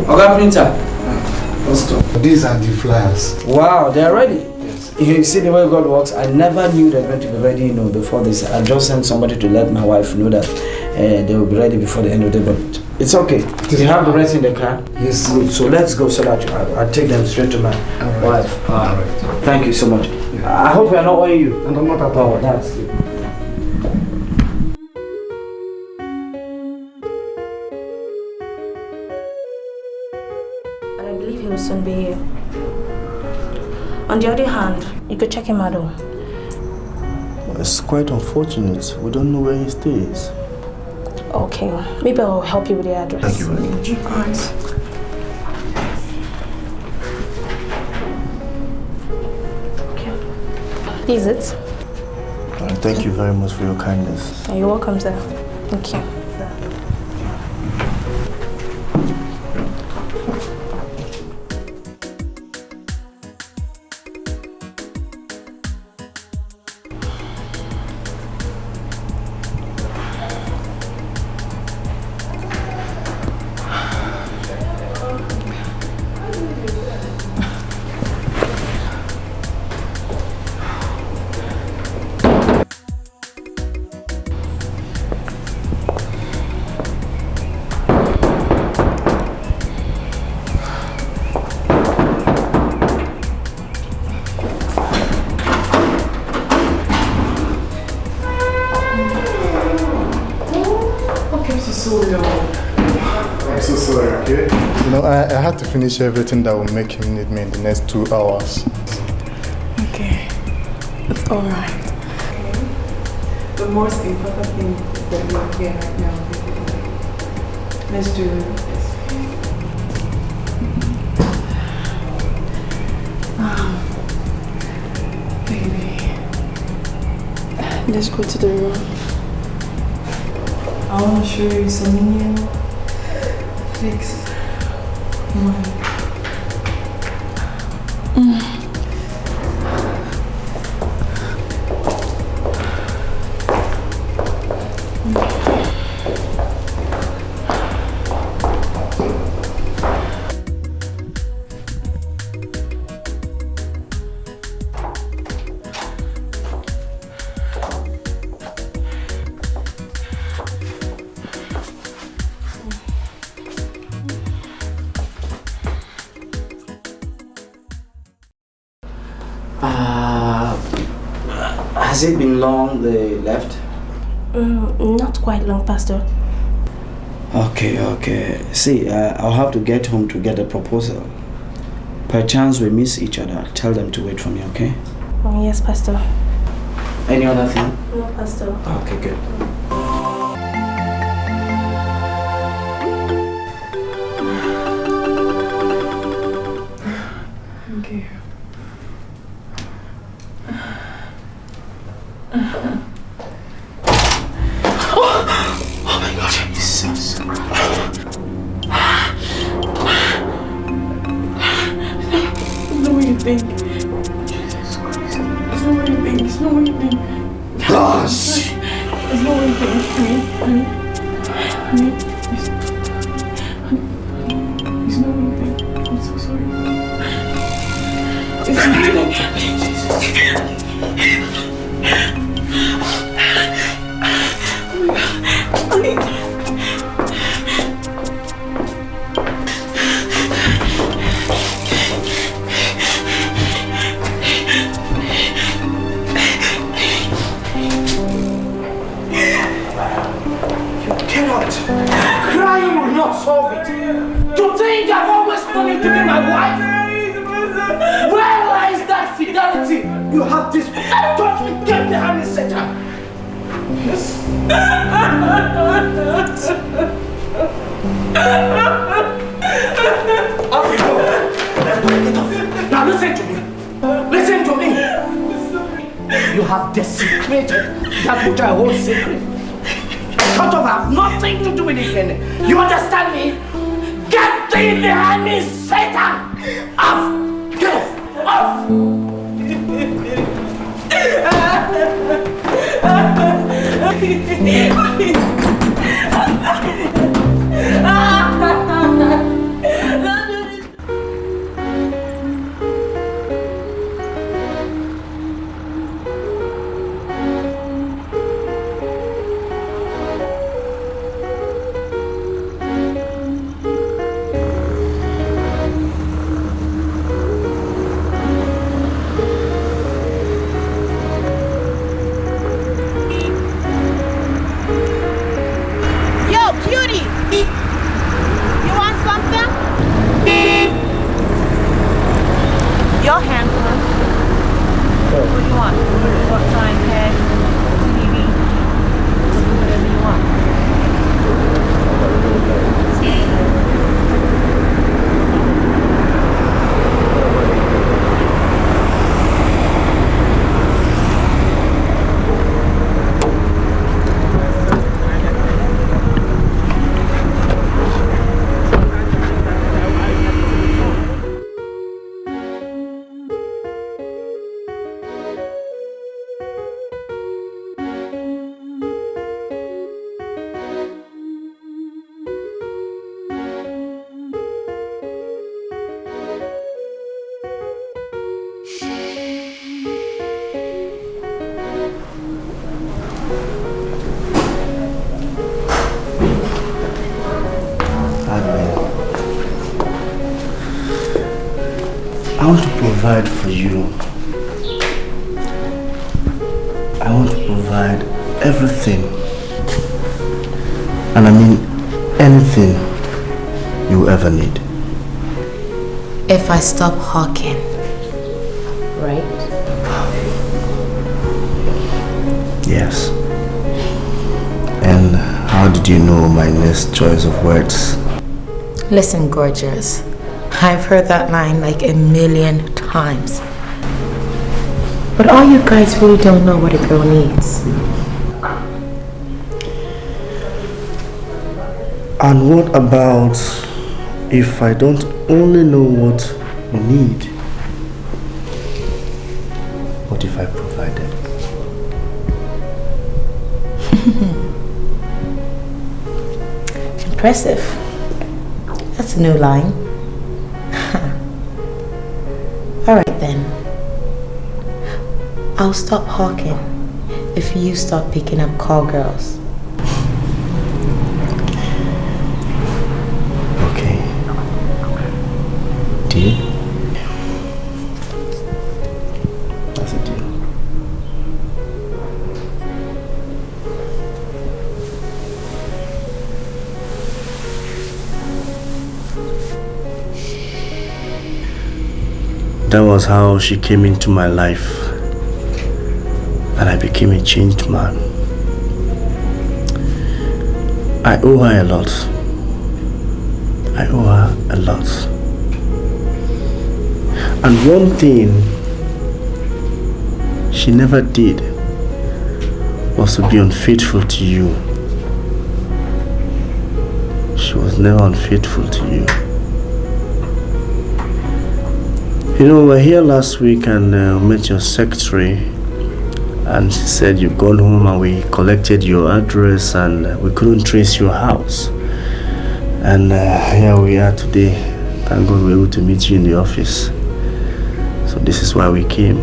Oga Printer. Pastor, these are the flyers. Wow, they are ready. Yes. You see the way God works. I never knew they were going to be ready, before this. I just sent somebody to let my wife know that they will be ready before the end of the day. But it's okay. You have the rest in the car? Yes. Good. So let's go so that I'll take them straight to my wife. All right. Thank you so much. Yeah. I hope we are not owing you. And I'm not at all. That's good. Soon be here. On the other hand, you could check him out though. It's quite unfortunate. We don't know where he stays. Okay, maybe I'll help you with the address. Thank you very much. Alright. Okay. Is it? Thank you very much for your kindness. You're welcome, sir. Thank you. I had to finish everything that will make him need me in the next 2 hours. Okay, it's alright. The most important thing is that you are here right now. Let's do this. Baby, let's go to the room. I want to show you some new fix. Has it been long they left? Not quite long, Pastor. Okay. See, I'll have to get home to get a proposal. Perchance we miss each other. Tell them to wait for me, okay? Oh, yes, Pastor. Any other thing? No, Pastor. Okay, good. Okay. think. Jesus Christ. It's not what you think. It's not what you think. Gosh! It's not what you think. Honey. It's not what you think. I'm so sorry. It's not what you think. Crying will not solve it. To think I've always wanted to be my wife? Where lies that fidelity? You have this. Touch me, get behind me, Satan. Yes. Off you go. Get off. Now listen to me. Listen to me. You have desecrated that which I hold sacred. Sort of have nothing to do with it. You understand me? Get thee behind me, Satan! Off! Get off! Your hand, huh? What do you want? What time, head, TV? Whatever you want. I want to provide for you. I want to provide everything. And I mean anything you ever need. If I stop hawking, right? Yes. And how did you know my next choice of words? Listen, gorgeous. I've heard that line like a million times. But all you guys really don't know what a girl needs. And what about if I don't only know what you need, but if I provide it? Impressive. That's a new line. Alright then. I'll stop hawking if you start picking up call girls. Okay. Deal? That's a deal. That was how she came into my life, and I became a changed man. I owe her a lot. I owe her a lot. And one thing she never did was to be unfaithful to you. She was never unfaithful to you. You know, we were here last week and met your secretary, and she said you've gone home and we collected your address and we couldn't trace your house. And here we are today. Thank God we were able to meet you in the office. So this is why we came.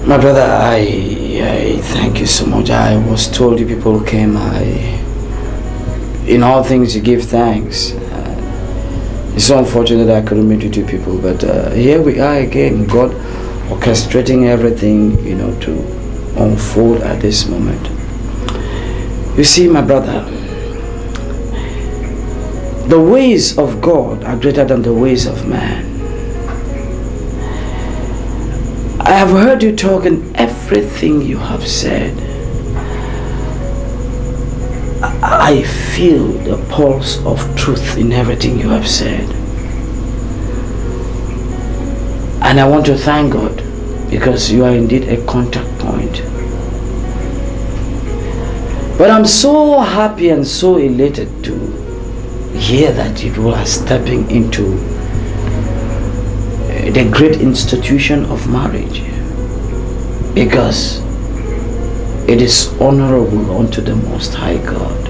My brother, I thank you so much. I was told you people came. In all things you give thanks. It's so unfortunate I couldn't meet you two people, but here we are again. God orchestrating everything, you know, to unfold at this moment. You see, my brother, the ways of God are greater than the ways of man. I have heard you talk and everything you have said. I feel the pulse of truth in everything you have said. And I want to thank God because you are indeed a contact point. But I'm so happy and so elated to hear that you are stepping into the great institution of marriage, because it is honorable unto the Most High God.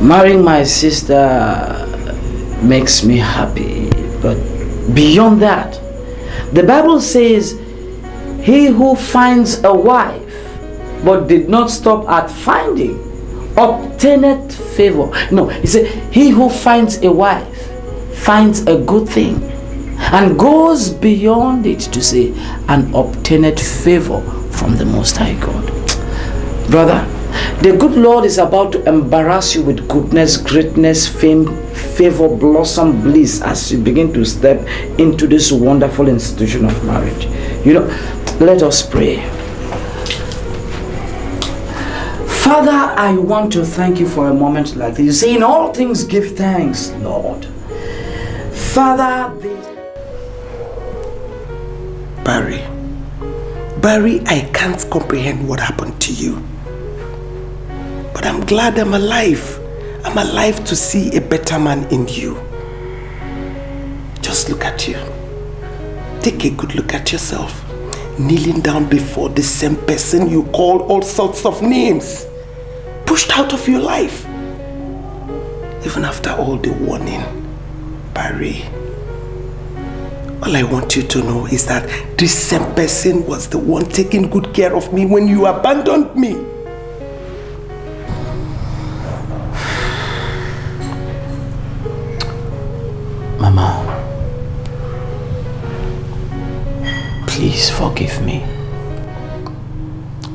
Marrying my sister makes me happy, but beyond that, the Bible says, he who finds a wife but did not stop at finding obtaineth favor. No, he said, he who finds a wife finds a good thing and goes beyond it to say, and obtaineth favor from the Most High God. Brother, the good Lord is about to embarrass you with goodness, greatness, fame, favor, blossom, bliss as you begin to step into this wonderful institution of marriage. You know, let us pray. Father, I want to thank you for a moment like this. You say, in all things give thanks, Lord. Father, Barry, I can't comprehend what happened to you. But I'm glad I'm alive. I'm alive to see a better man in you. Just look at you. Take a good look at yourself. Kneeling down before the same person you called all sorts of names. Pushed out of your life. Even after all the warning. Barry, all I want you to know is that this same person was the one taking good care of me when you abandoned me. Mama, please forgive me.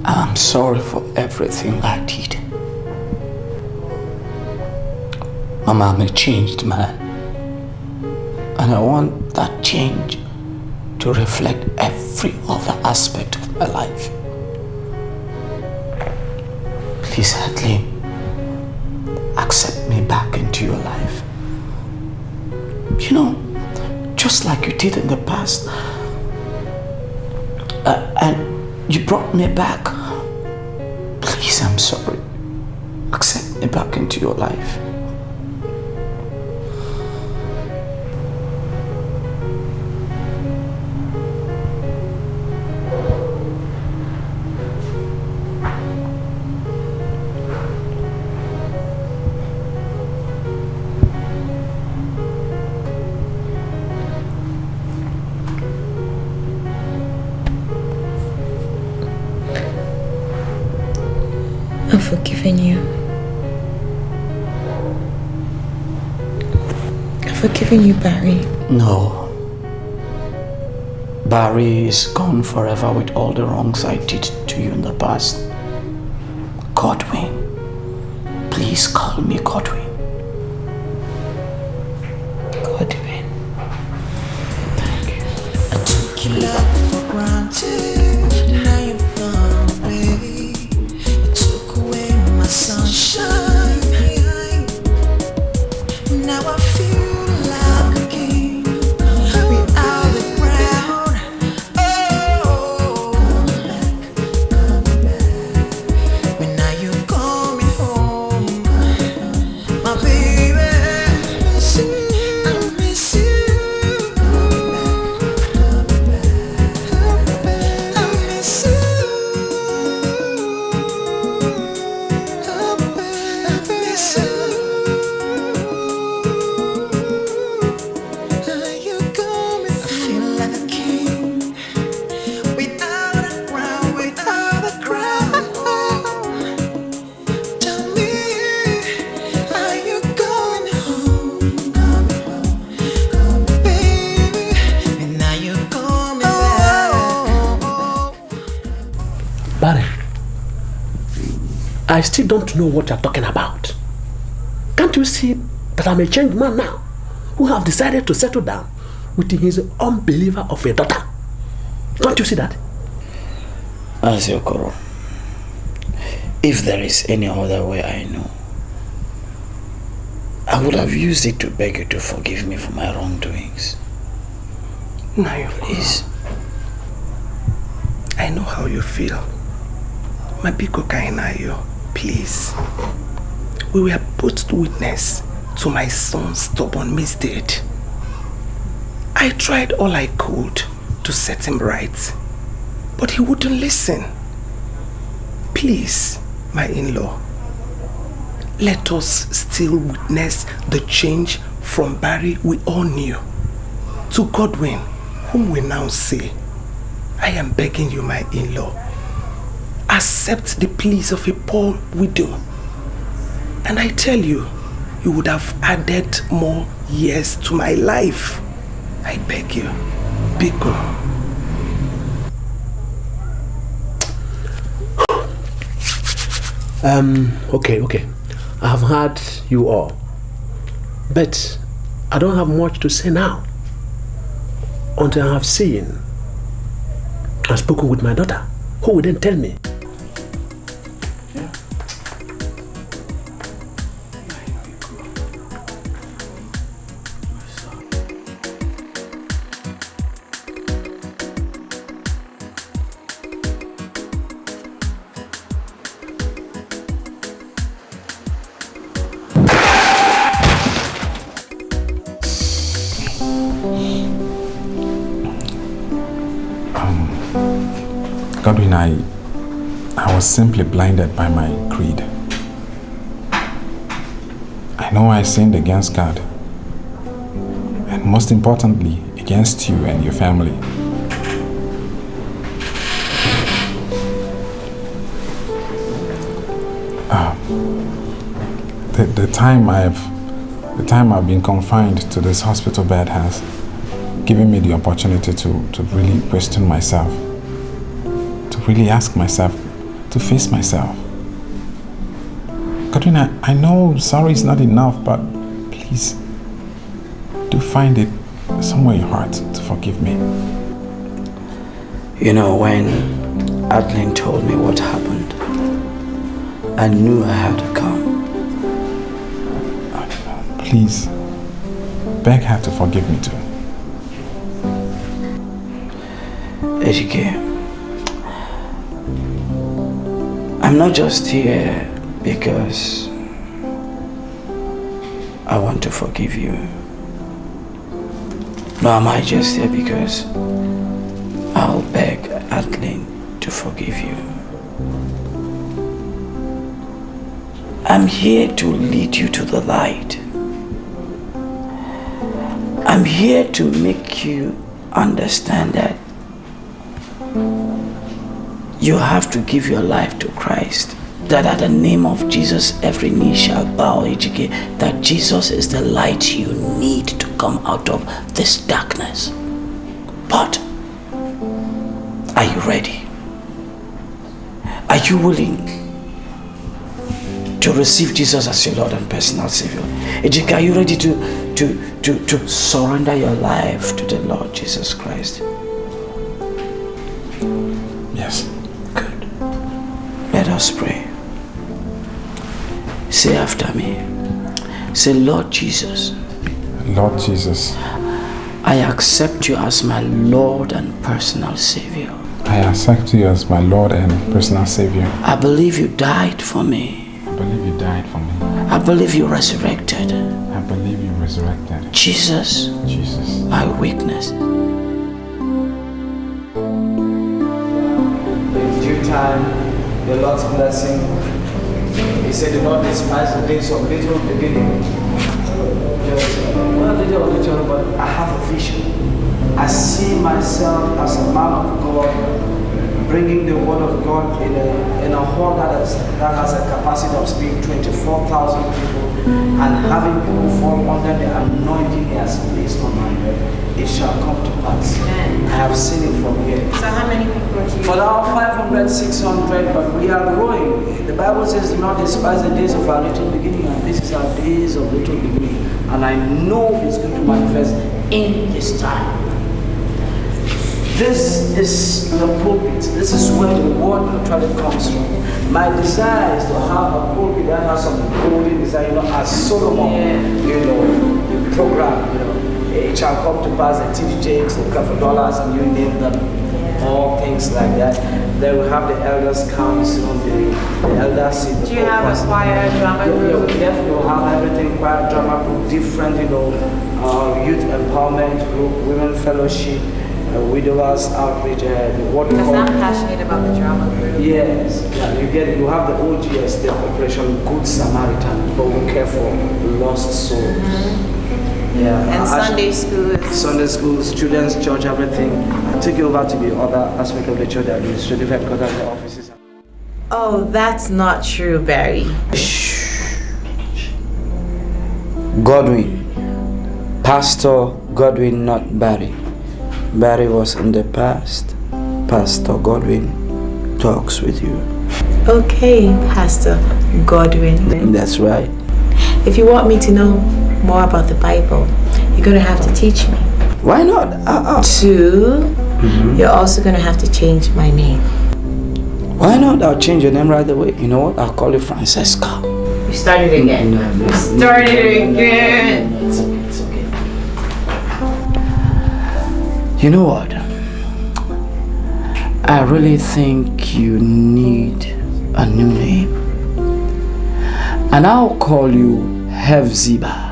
I'm sorry for everything I did. Mama, I'm a changed man. And I want that change to reflect every other aspect of my life. Please, Adlin, accept me back into your life. You know, just like you did in the past. And you brought me back. Please, I'm sorry. Accept me back into your life. I've forgiven you. I've forgiven you, Barry. No. Barry is gone forever with all the wrongs I did to you in the past. Godwin. Please call me Godwin. Godwin. Thank you. I took your love for granted. Now you're gone, baby. You took away my sunshine. Now I feel like a king without the ground. Oh, coming back. But now you're coming home. My I still don't know what you're talking about. Can't you see that I'm a changed man now, who have decided to settle down with his unbeliever of a daughter? Don't you see that? Aziokoro, if there is any other way I know, I would have used it to beg you to forgive me for my wrongdoings. Nayo, please. I know how you feel. Mabiko Kainayo, please. We were both witness to my son's stubborn misdeed. I tried all I could to set him right, but he wouldn't listen. Please, my in-law, let us still witness the change from Barry we all knew to Godwin, whom we now say. I am begging you, my in-law, accept the pleas of a poor widow. And I tell you, you would have added more years to my life. I beg you, Biko. Okay. I have heard you all. But I don't have much to say now until I have seen and spoken with my daughter, who will then tell me. Godwin, I was simply blinded by my greed. I know I sinned against God, and most importantly, against you and your family. The time I've been confined to this hospital bed has given me the opportunity to really question myself. Really ask myself, to face myself. Godwin, I know sorry is not enough, but please, do find it somewhere in your heart to forgive me. You know, when Adlin told me what happened, I knew I had to come. Please, beg her to forgive me too. Dikeh, I'm not just here because I want to forgive you. Nor am I just here because I'll beg Adlin to forgive you. I'm here to lead you to the light. I'm here to make you understand that you have to give your life to Christ. That at the name of Jesus, every knee shall bow, Dikeh. That Jesus is the light you need to come out of this darkness. But, are you ready? Are you willing to receive Jesus as your Lord and personal Savior? Dikeh, are you ready to surrender your life to the Lord Jesus Christ? Yes. Let us pray. Say after me. Say, Lord Jesus. Lord Jesus. I accept you as my Lord and personal Savior. I accept you as my Lord and personal Savior. I believe you died for me. I believe you died for me. I believe you resurrected. I believe you resurrected. Jesus. My weakness. In due time, the Lord's blessing. He said, do not despise the days of little beginning. Well, little, but I have a vision. I see myself as a man of God, bringing the word of God in a hall that has a capacity of speaking 24,000 people, and having people fall under the anointing He has placed on my head. it shall come to pass. I have seen it from here. So how many people do you For now, 500, 600, but we are growing. The Bible says, do not despise the days of our little beginning, and this is our days of little beginning. And I know it's going to manifest in His time. This is the pulpit. This is where the word actually comes from. My desire is to have a pulpit that has some golden design, as Solomon, the program, it shall come to pass, the TD Jakes, the $2 and you name them, all things like that. Then we have the elders' council, the elders seat. Do you have a choir, drama group? Yeah, we definitely will have everything, choir, drama group, different, youth empowerment group, women fellowship, widowers outreach, the what because I'm passionate about the drama group. Yes, you get it. You have the OGS, the Operation Good Samaritan, but we care for lost souls. Yeah, And Sunday schools. Sunday schools, children's church, everything. I take you over to the other aspect of the church, the administrative headquarters, the offices. Oh, that's not true, Barry. Godwin. Pastor Godwin, not Barry. Barry was in the past. Pastor Godwin talks with you. Okay, Pastor Godwin. That's right. If you want me to know more about the Bible, you're going to have to teach me. Why not? 2, you're also going to have to change my name. Why not? I'll change your name right away. You know what? I'll call you Francesca. You started again. You started again. It's okay. You know what? I really think you need a new name. And I'll call you Hephzibah.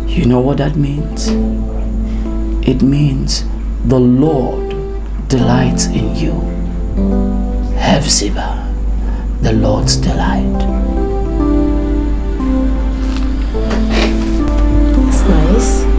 You know what that means? It means the Lord delights in you. Hephzibah, the Lord's delight. That's nice.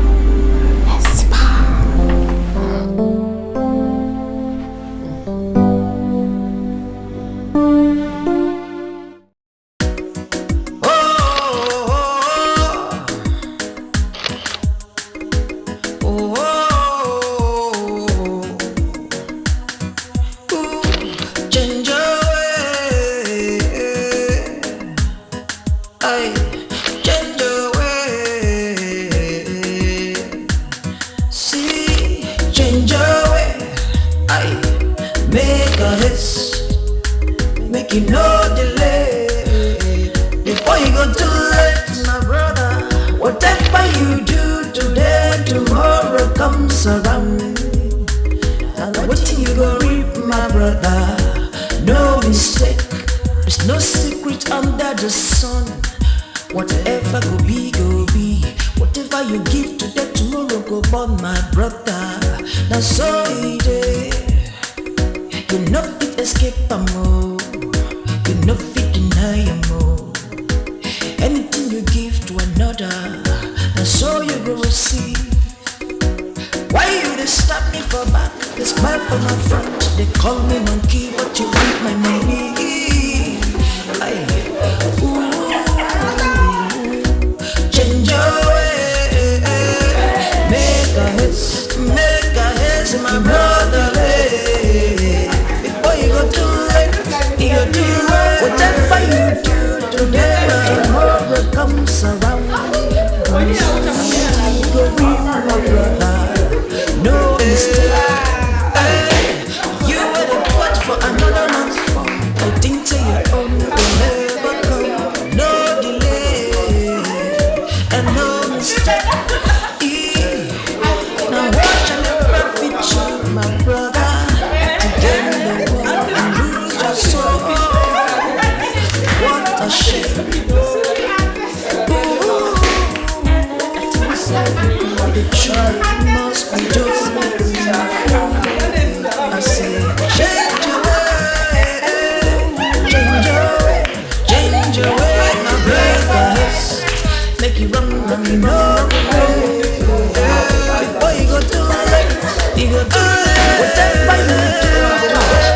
Make you run, you know.